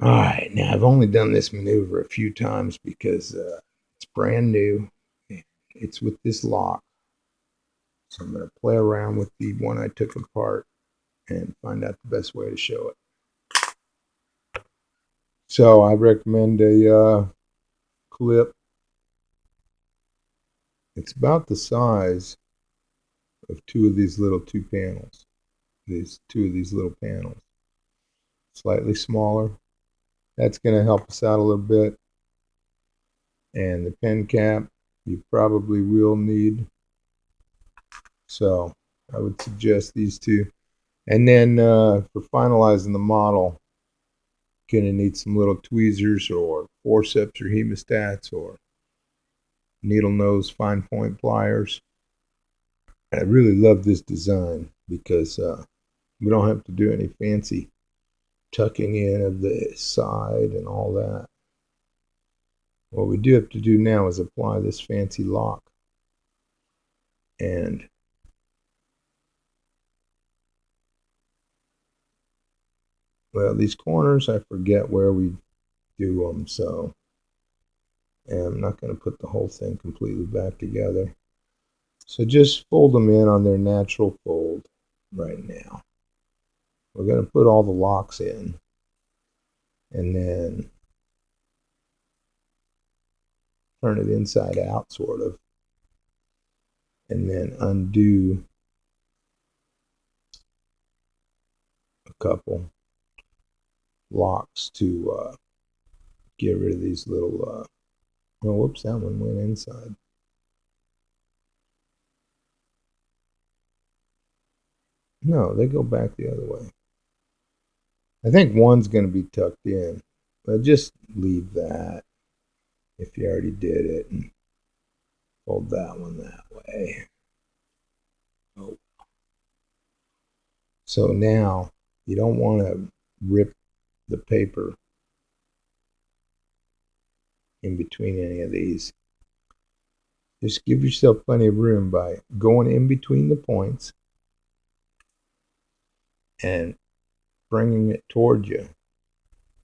All right, now I've only done this maneuver a few times because it's brand new. It's with this lock. So I'm going to play around with the one I took apart and find out the best way to show it. So I recommend a clip. It's about the size of two of these little two panels. Two of these little panels. Slightly smaller. That's going to help us out a little bit. And the pen cap you probably will need. So I would suggest these two. And then for finalizing the model, going to need some little tweezers or forceps or hemostats or needle nose fine point pliers. I really love this design because we don't have to do any fancy tucking in of the side and all that. What we do have to do now is apply this fancy lock. And well, these corners, I forget where we do them, so and I'm not going to put the whole thing completely back together. So just fold them in on their natural fold right now. We're going to put all the locks in and then turn it inside out, sort of, and then undo a couple locks to get rid of these little, oh, whoops, that one went inside. No, they go back the other way. I think one's going to be tucked in, but just leave that if you already did it and fold that one that way. Oh. So now you don't want to rip the paper in between any of these. Just give yourself plenty of room by going in between the points and bringing it toward you.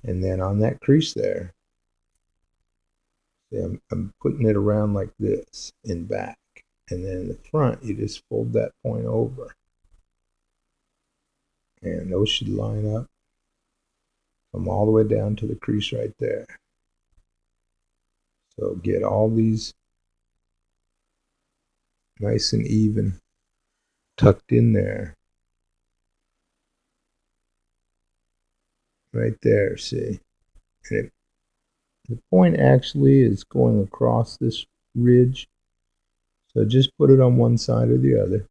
And then on that crease there, see, I'm putting it around like this in back. And then in the front, you just fold that point over. And those should line up. Come all the way down to the crease right there. So get all these nice and even tucked in there. right there, see? And the point actually is going across this ridge. So just put it on one side or the other.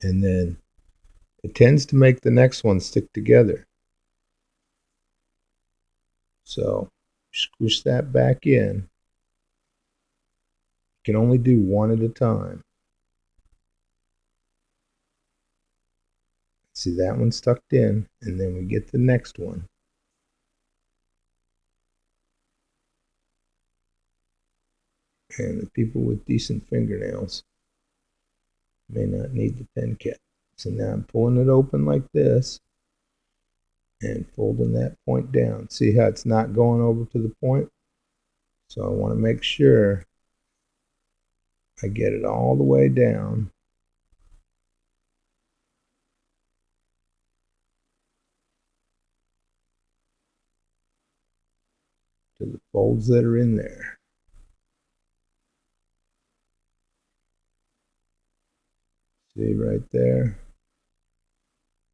And then it tends to make the next one stick together. So squish that back in. You can only do one at a time. See, that one's tucked in, and then we get the next one. And the people with decent fingernails may not need the pen cap. So now I'm pulling it open like this and folding that point down. See how it's not going over to the point? So I want to make sure I get it all the way down to the folds that are in there. See right there?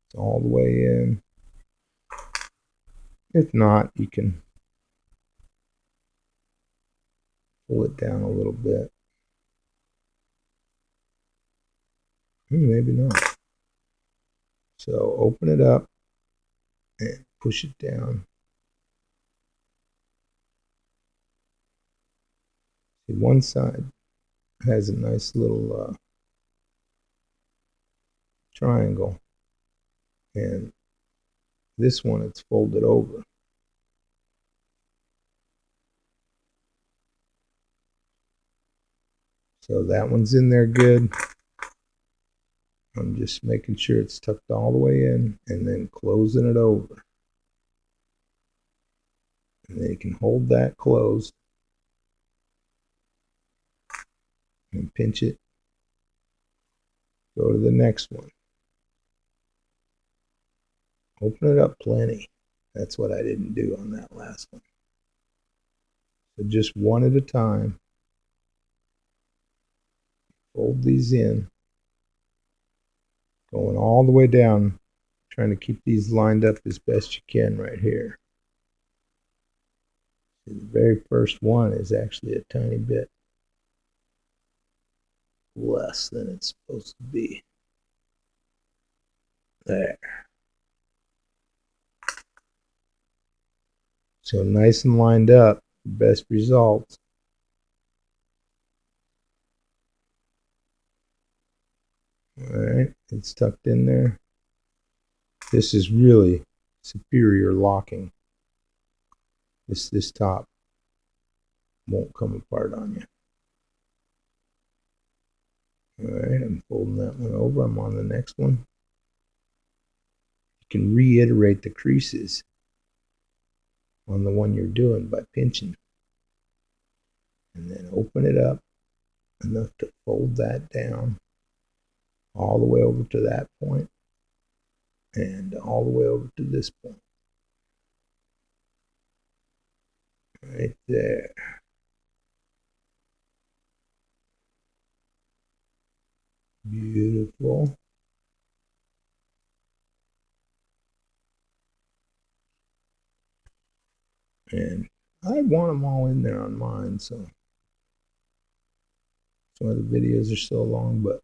It's all the way in. If not, you can pull it down a little bit. Maybe not. So open it up and push it down. See, one side has a nice little triangle, and this one it's folded over. So that one's in there good. I'm just making sure it's tucked all the way in and then closing it over. And then you can hold that closed and pinch it. Go to the next one. Open it up plenty. That's what I didn't do on that last one. So just one at a time. Fold these in. Going all the way down. Trying to keep these lined up as best you can right here. The very first one is actually a tiny bit less than it's supposed to be. There. So nice and lined up, best results. All right, it's tucked in there. This is really superior locking. This top won't come apart on you. All right, I'm folding that one over. I'm on the next one. You can reiterate the creases on the one you're doing by pinching. And then open it up enough to fold that down all the way over to that point and all the way over to this point. Right there. Beautiful. And I want them all in there on mine, so that's why the videos are so long, but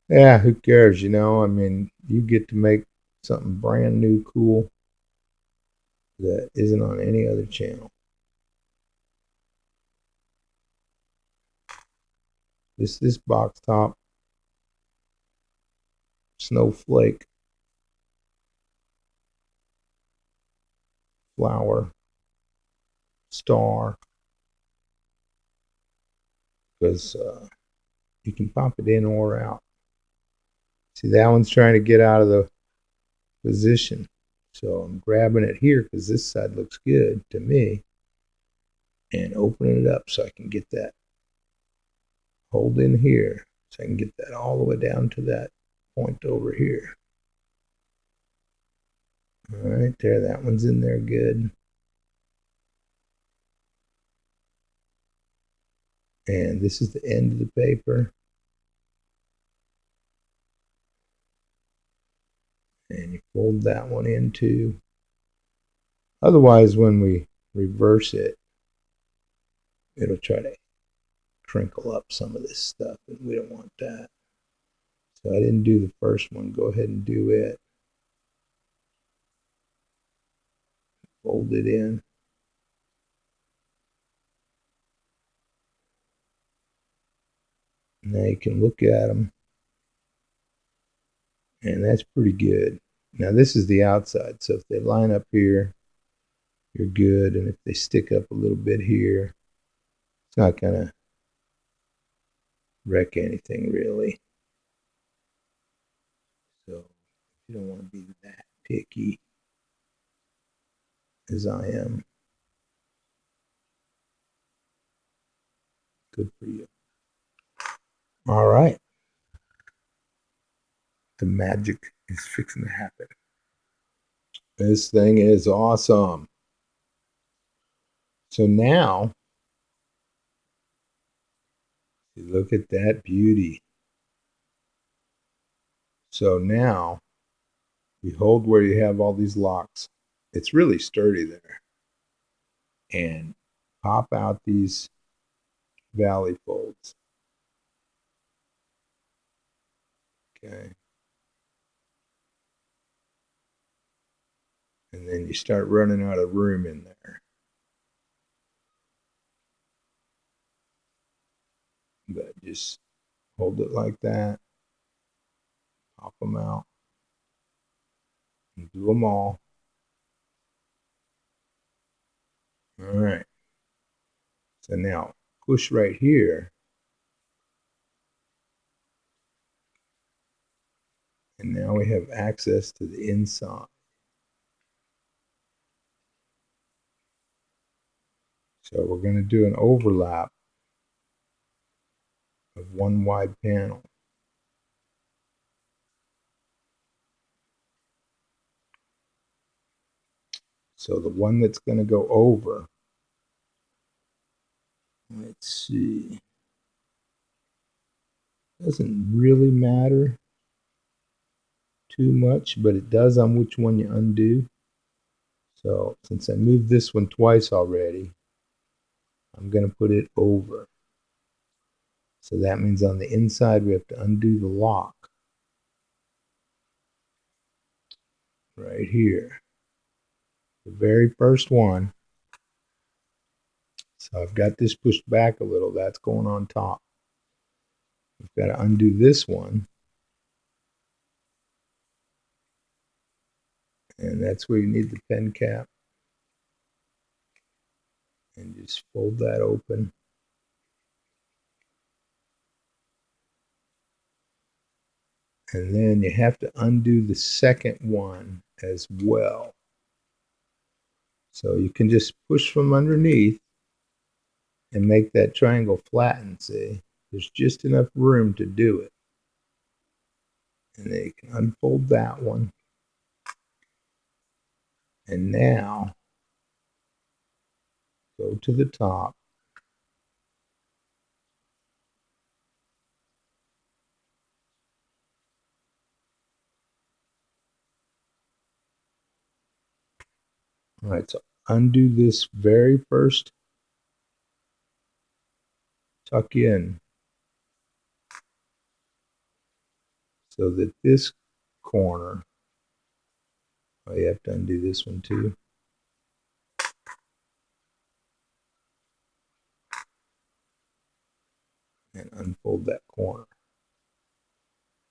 yeah, who cares, you know? I mean, you get to make something brand new, cool, that isn't on any other channel. This box top Snowflake flower star, because you can pop it in or out. See, that one's trying to get out of the position. So I'm grabbing it here because this side looks good to me and opening it up so I can get that hold in here. So I can get that all the way down to that point over here. All right, there, that one's in there good. And this is the end of the paper. And you fold that one in too. Otherwise, when we reverse it, it'll try to crinkle up some of this stuff, and we don't want that. So I didn't do the first one. Go ahead and do it. Fold it in. Now you can look at them, and that's pretty good. Now this is the outside, so if they line up here, you're good, and if they stick up a little bit here, it's not going to wreck anything really. So you don't want to be that picky as I am. Good for you. All right. The magic is fixing to happen. This thing is awesome. So now, look at that beauty. So now, behold where you have all these locks. It's really sturdy there. And pop out these valley folds. Okay. And then you start running out of room in there. But just hold it like that. Pop them out. And do them all. All right. So now push right here. And now we have access to the inside. So we're going to do an overlap of one wide panel. So the one that's going to go over, let's see, doesn't really matter too much, but it does on which one you undo. So since I moved this one twice already, I'm going to put it over. So that means on the inside we have to undo the lock right here. The very first one. So I've got this pushed back a little. That's going on top. We've got to undo this one. And that's where you need the pen cap. And just fold that open. And then you have to undo the second one as well. So you can just push from underneath and make that triangle flatten, see? There's just enough room to do it. And then you can unfold that one. And now, go to the top. All right, so undo this very first tuck in so that this corner, oh, you have to undo this one too. And unfold that corner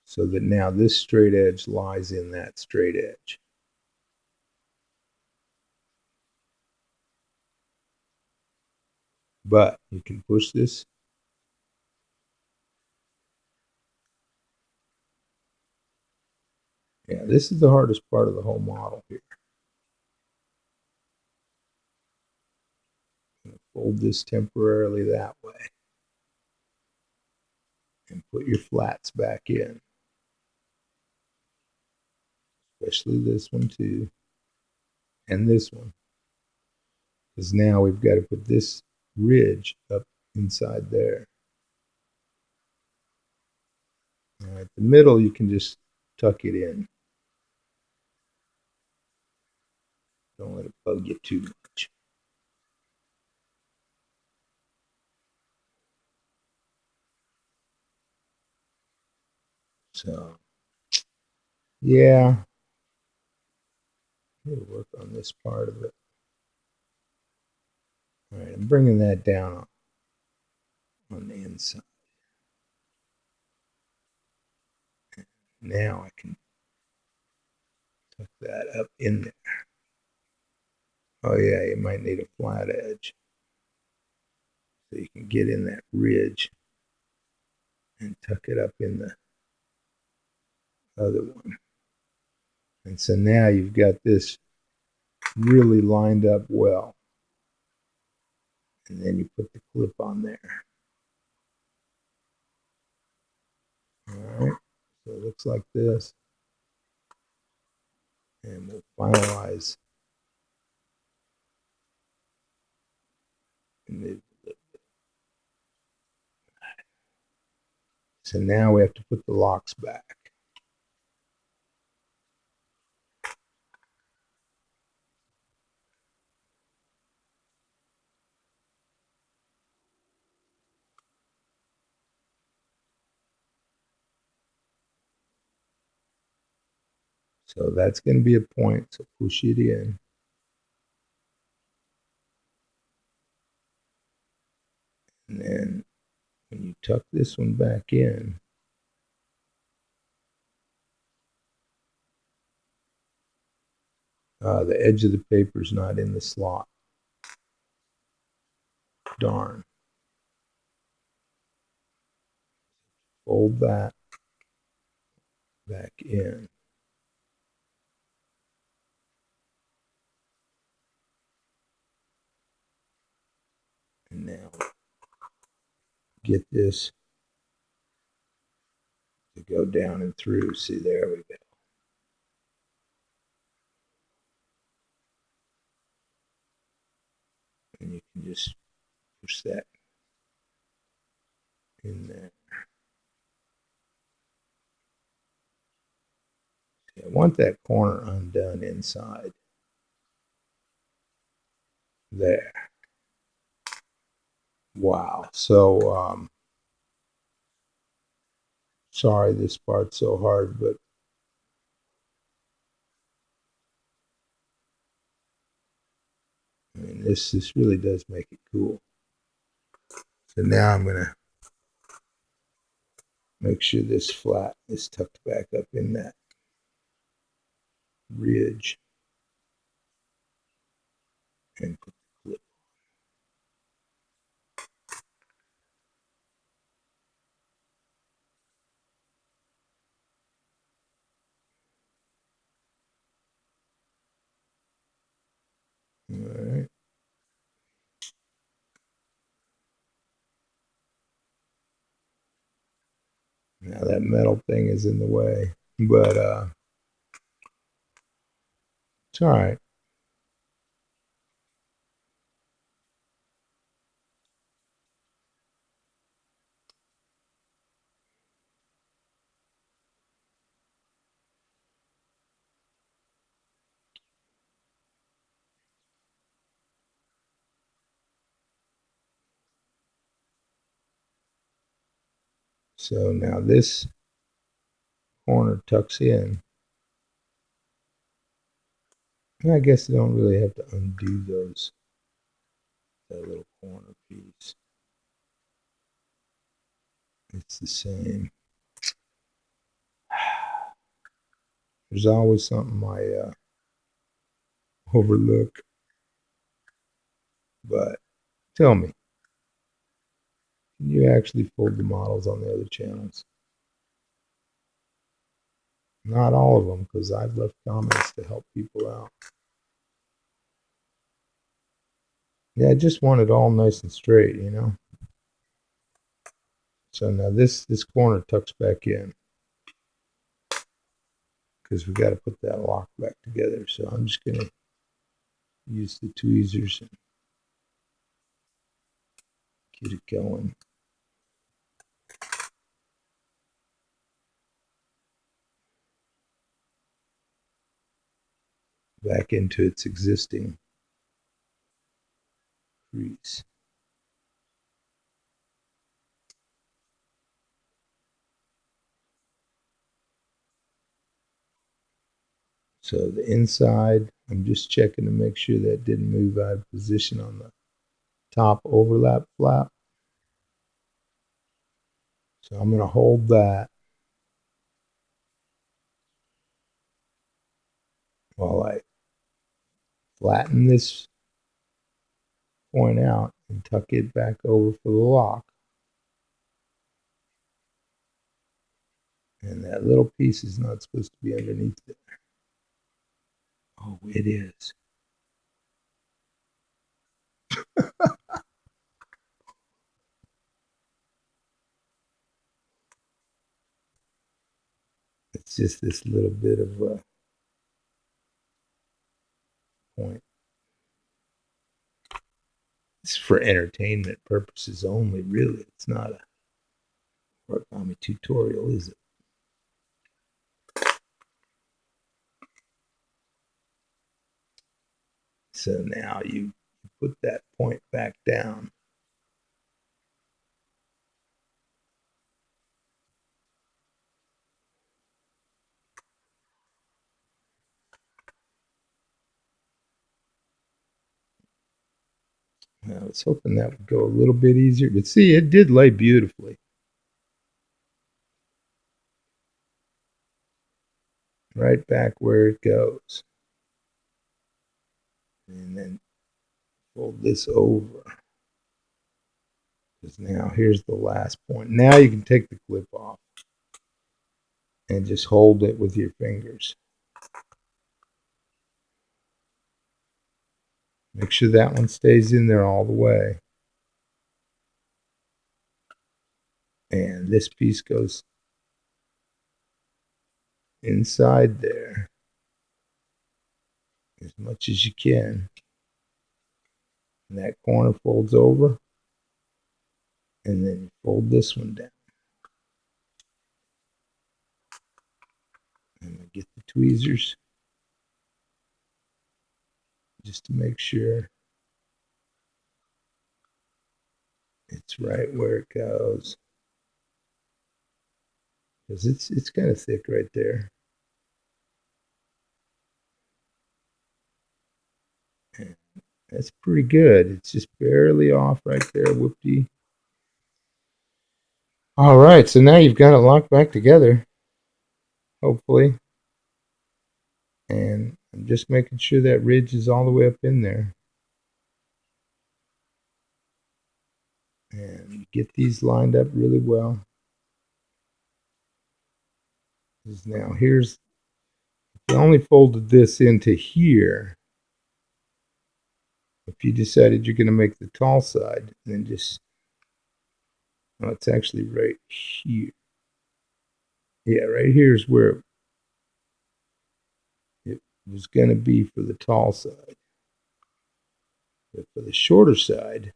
so that now this straight edge lies in that straight edge. But you can push this. Yeah, this is the hardest part of the whole model here. Fold this temporarily that way. And put your flats back in. Especially this one too. And this one. Because now we've got to put this ridge up inside there. All right, the middle you can just tuck it in. Don't let it bug you too much. So, yeah, we'll work on this part of it. All right, I'm bringing that down on the inside. Now I can tuck that up in there. Oh yeah, you might need a flat edge so you can get in that ridge and tuck it up in the other one. And so now you've got this really lined up well. And then you put the clip on there. All right, so it looks like this. And we'll finalize. So now we have to put the locks back. So that's going to be a point. So push it in. And then when you tuck this one back in, the edge of the paper is not in the slot. Darn. Fold that back in. And now get this to go down and through. See, there we go. And you can just push that in there. See, I want that corner undone inside. There. Wow. So, sorry this part's so hard, but I mean, this really does make it cool. So now I'm going to make sure this flat is tucked back up in that ridge and put the clip. All right. Now that metal thing is in the way, but it's all right. So now this corner tucks in. And I guess you don't really have to undo that little corner piece. It's the same. There's always something I overlook. But tell me, can you actually fold the models on the other channels? Not all of them, because I've left comments to help people out. Yeah, I just want it all nice and straight, you know. So now this corner tucks back in because we got to put that lock back together. So I'm just going to use the tweezers and get it going. back into its existing crease. So the inside, I'm just checking to make sure that didn't move out of position on the top overlap flap. So I'm going to hold that while I flatten this point out and tuck it back over for the lock. And that little piece is not supposed to be underneath there. Oh, it is. It's just this little bit of a point. It's for entertainment purposes only, really. It's not a origami tutorial, is it? So now you put that point back down. I was hoping that would go a little bit easier, but see, it did lay beautifully. Right back where it goes. And then fold this over. Because now here's the last point. Now you can take the clip off and just hold it with your fingers. Make sure that one stays in there all the way. And this piece goes inside there as much as you can. And that corner folds over. And then you fold this one down. And I get the tweezers just to make sure it's right where it goes. Because it's kind of thick right there. And that's pretty good. It's just barely off right there. Whoopty. All right, so now you've got it locked back together, hopefully. And I'm just making sure that ridge is all the way up in there. And get these lined up really well. Because now here's, if you only folded this into here, if you decided you're going to make the tall side, then just, oh, it's actually right here. Yeah, right here is where it was going to be for the tall side. But for the shorter side,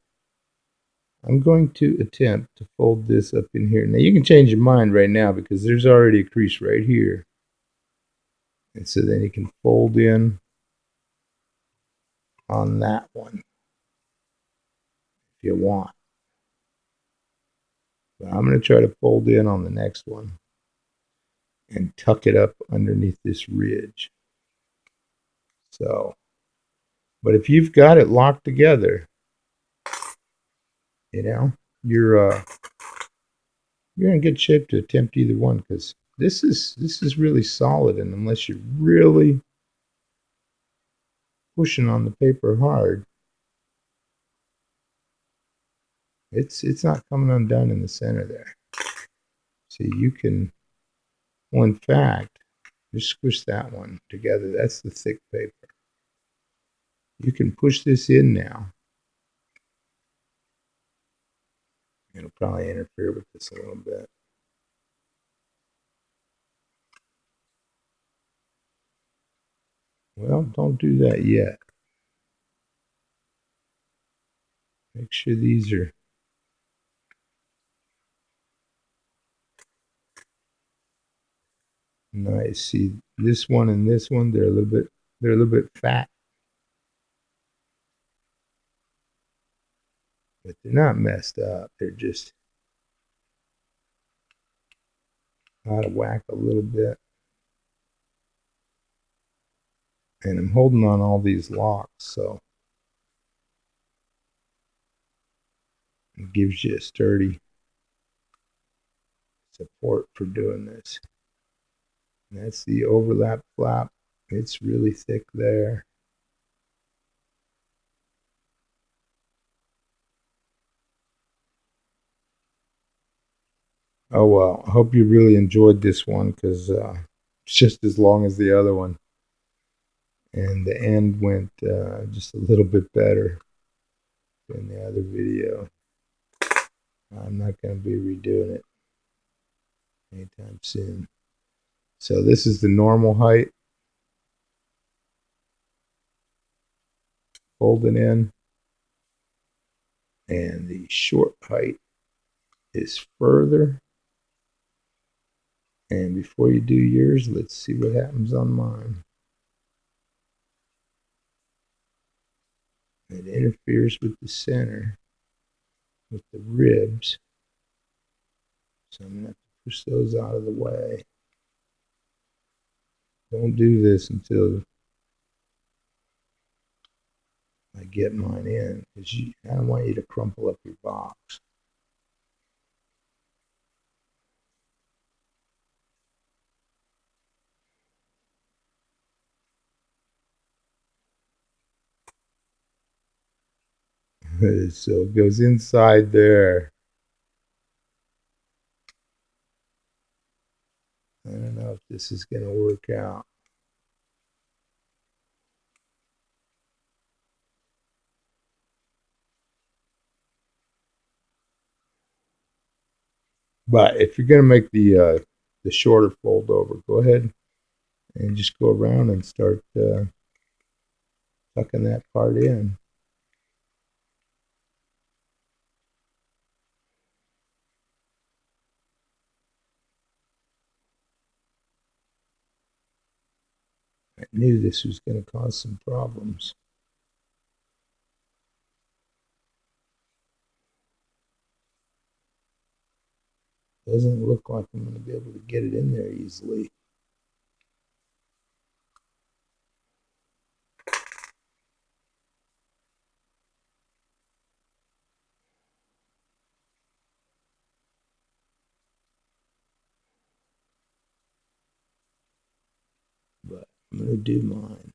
I'm going to attempt to fold this up in here. Now you can change your mind right now because there's already a crease right here. And so then you can fold in on that one if you want. But I'm going to try to fold in on the next one and tuck it up underneath this ridge. So, but if you've got it locked together, you know, you're in good shape to attempt either one because this is really solid, and unless you're really pushing on the paper hard, it's not coming undone in the center there. So you can, well, in fact, just squish that one together. That's the thick paper. You can push this in now. It'll probably interfere with this a little bit. Well, don't do that yet. Make sure these are nice. See, this one and this one, they're a little bit They're a little bit fat, but they're not messed up. They're just out of whack a little bit. And I'm holding on all these locks, so it gives you a sturdy support for doing this. And that's the overlap flap. It's really thick there. Oh well, I hope you really enjoyed this one because it's just as long as the other one. And the end went just a little bit better than the other video. I'm not going to be redoing it anytime soon. So this is the normal height. Fold it in. And the short height is further. And before you do yours, let's see what happens on mine. It interferes with the center, with the ribs. So I'm going to have to push those out of the way. Don't do this until I get mine in, because I don't want you to crumple up your box. So it goes inside there. I don't know if this is going to work out. But if you're going to make the shorter fold over, go ahead and just go around and start tucking that part in. I knew this was going to cause some problems. Doesn't look like I'm going to be able to get it in there easily. But I'm going to do mine.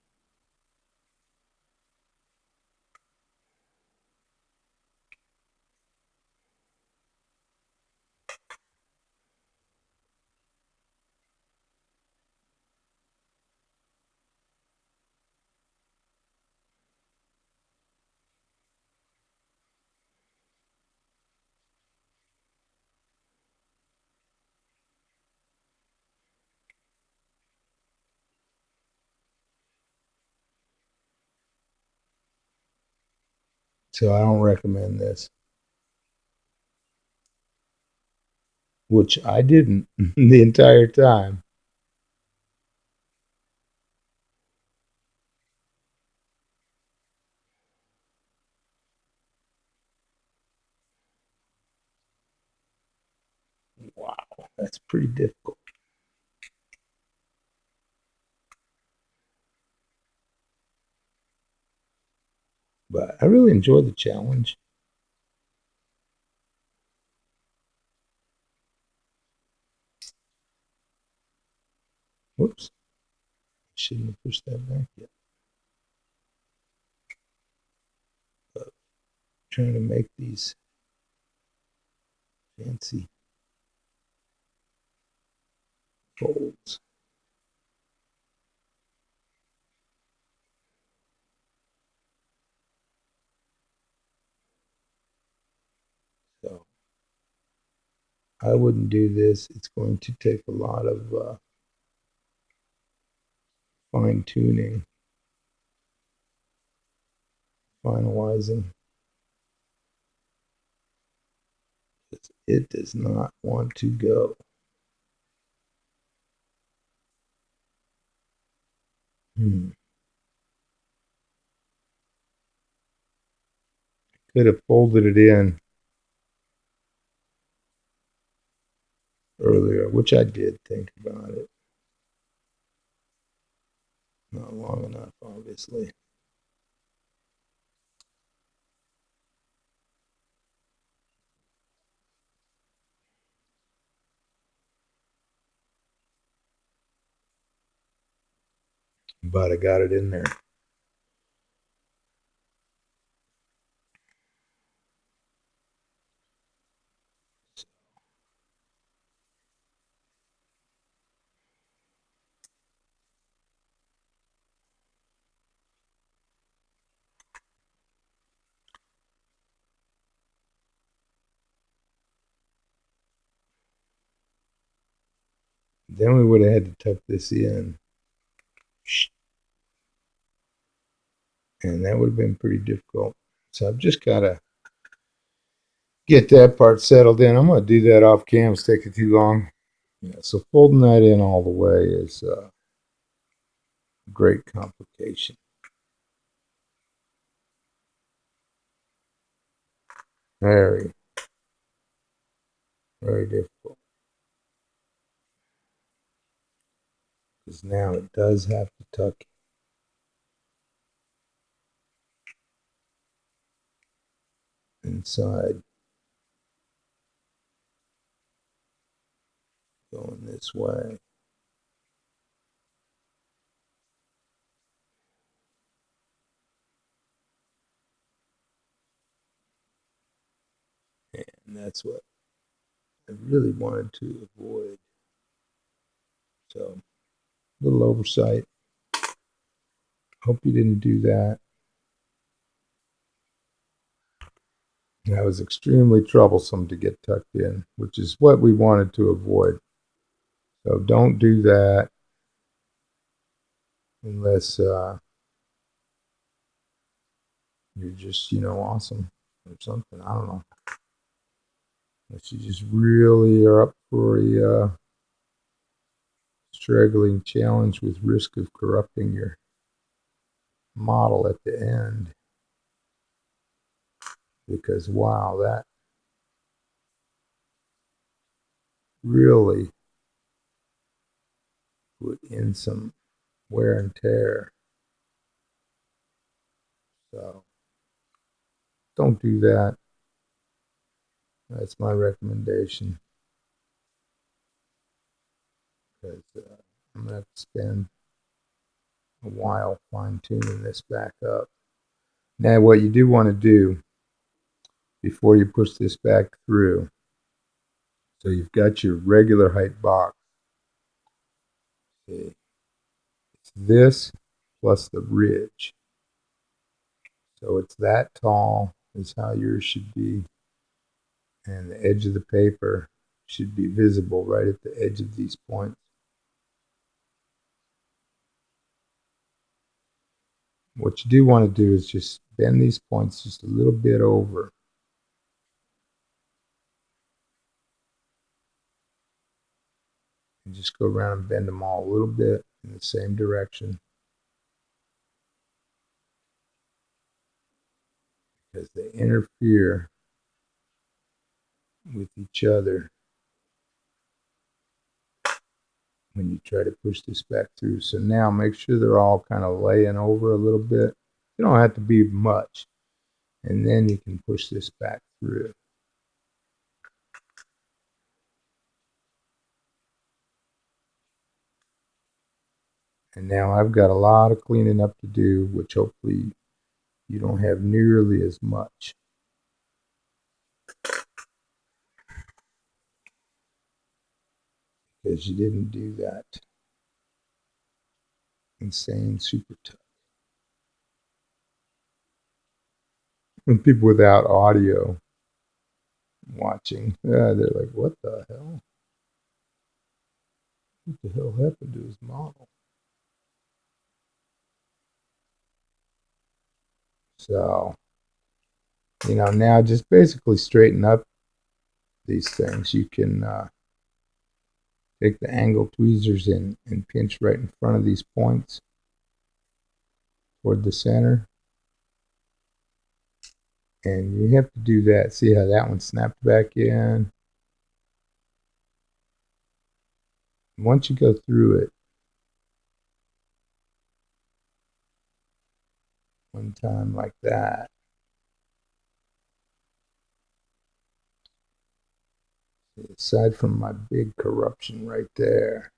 So I don't recommend this, which I didn't the entire time. Wow, that's pretty difficult. But I really enjoy the challenge. Whoops. Shouldn't have pushed that back yet. But trying to make these fancy folds. So I wouldn't do this. It's going to take a lot of fine tuning, finalizing. It does not want to go. Hmm. could have folded it in earlier, which I did think about it. Not long enough, obviously. But I got it in there. Then we would have had to tuck this in. And that would have been pretty difficult. So I've just got to get that part settled in. I'm going to do that off cam. It's taking too long. Yeah, so folding that in all the way is a great complication. Very, very difficult. Because now it does have to tuck inside, going this way. And that's what I really wanted to avoid. So, a little oversight. Hope you didn't do that. That was extremely troublesome to get tucked in, which is what we wanted to avoid. So don't do that unless you're just, awesome or something. I don't know. Unless you just really are up for a struggling challenge with risk of corrupting your model at the end. Because, wow, that really put in some wear and tear. So don't do that. That's my recommendation. Because I'm going to have to spend a while fine tuning this back up. Now, what you do want to do before you push this back through, so you've got your regular height box. Okay. It's this plus the ridge. So it's that tall is how yours should be. And the edge of the paper should be visible right at the edge of these points. What you do want to do is just bend these points just a little bit over. And just go around and bend them all a little bit in the same direction. Because they interfere with each other when you try to push this back through. So now make sure they're all kind of laying over a little bit. You don't have to be much. And then you can push this back through. And now I've got a lot of cleaning up to do, which hopefully you don't have nearly as much. Because you didn't do that insane super tuck. And people without audio watching, they're like, what the hell? What the hell happened to his model? So, now just basically straighten up these things. You can take the angle tweezers in and pinch right in front of these points toward the center. And you have to do that. See how that one snapped back in? Once you go through it one time like that, aside from my big corruption right there,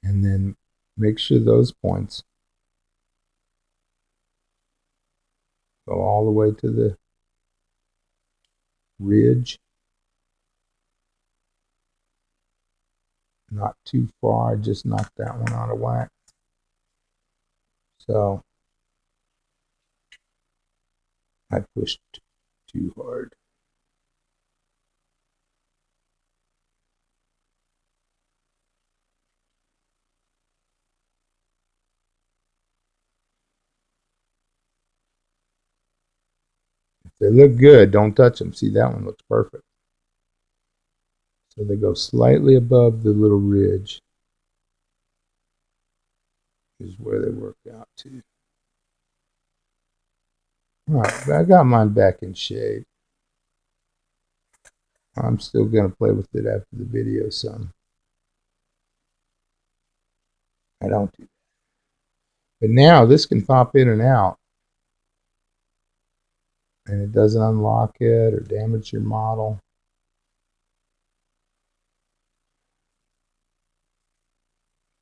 and then make sure those points go all the way to the ridge, not too far. I just knocked that one out of whack. So I pushed too hard. If they look good, don't touch them. See, that one looks perfect. So they go slightly above the little ridge is where they work out to. All right, I got mine back in shade. I'm still going to play with it after the video some. I don't do that. But now this can pop in and out, and it doesn't unlock it or damage your model.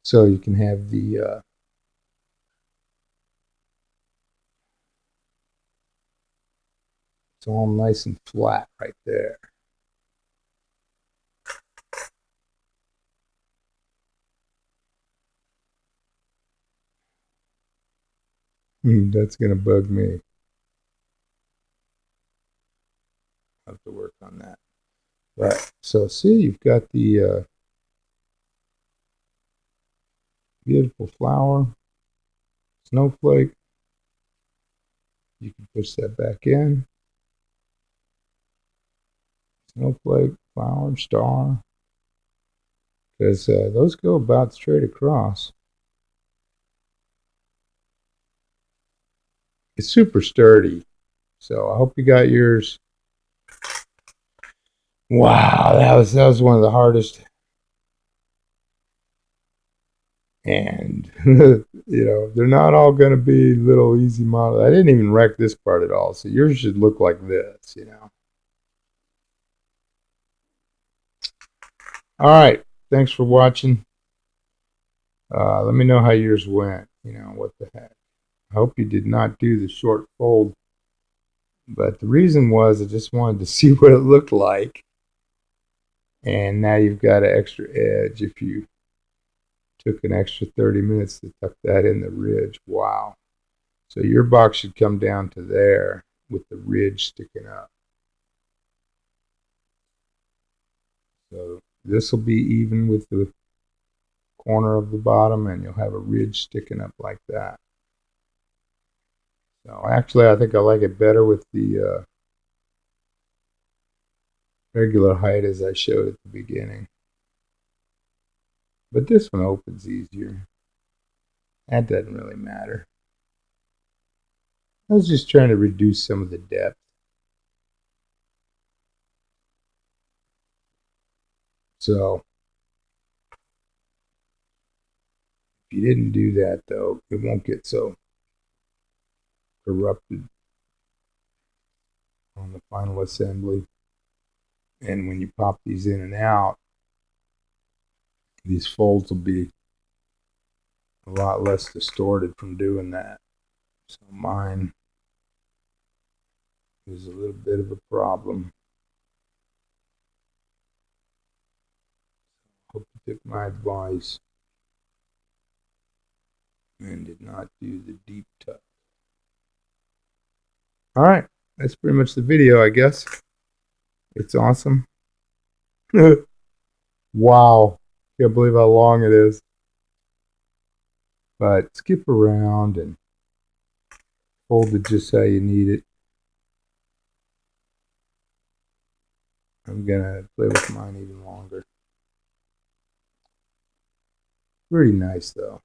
So you can have the it's all nice and flat right there. That's going to bug me. I'll have to work on that. But so see, you've got the beautiful flower, snowflake. You can push that back in. Snowflake, flower, star. Because those go about straight across. It's super sturdy. So I hope you got yours. Wow, that was one of the hardest. And they're not all going to be little easy models. I didn't even wreck this part at all. So yours should look like this. All right. Thanks for watching. Let me know how yours went. What the heck. I hope you did not do the short fold. But the reason was I just wanted to see what it looked like. And now you've got an extra edge if you took an extra 30 minutes to tuck that in the ridge. Wow. So your box should come down to there with the ridge sticking up. So this will be even with the corner of the bottom, and you'll have a ridge sticking up like that. So actually, I think I like it better with the regular height as I showed at the beginning. But this one opens easier. That doesn't really matter. I was just trying to reduce some of the depth. So if you didn't do that, though, it won't get so corrupted on the final assembly. And when you pop these in and out, these folds will be a lot less distorted from doing that. So mine is a little bit of a problem. Hope you took my advice and did not do the deep tuck. All right, that's pretty much the video, I guess. It's awesome. Wow, can't believe how long it is. But skip around and fold it just how you need it. I'm gonna play with mine even longer. Pretty nice though.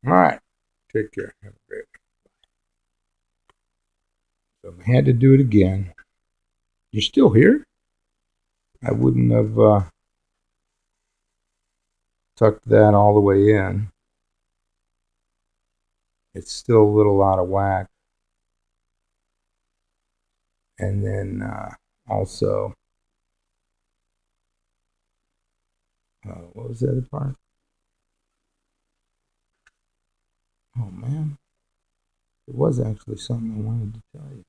All right. Take care. Have a great one. So I had to do it again. You're still here? I wouldn't have tucked that all the way in. It's still a little out of whack. And then also, what was the other part? Oh man, it was actually something I wanted to tell you.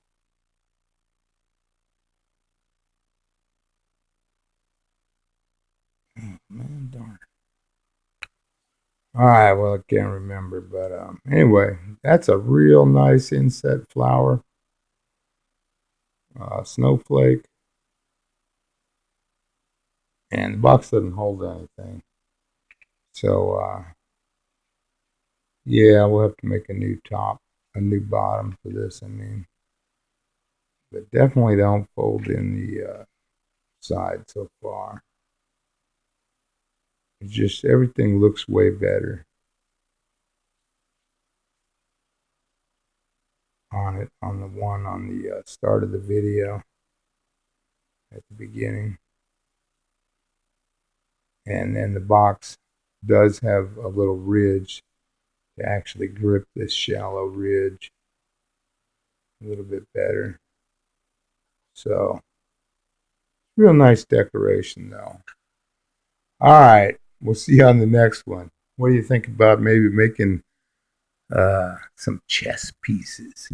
Oh man, darn. All right, well I can't remember, but anyway, that's a real nice inset flower, snowflake, and the box doesn't hold anything. So yeah, we'll have to make a new top, a new bottom for this. I mean, but definitely don't fold in the side so far. It's just everything looks way better on it, on the one on the start of the video at the beginning. And then the box does have a little ridge to actually grip this shallow ridge a little bit better. So, real nice decoration though. All right, we'll see you on the next one. What do you think about maybe making some chess pieces?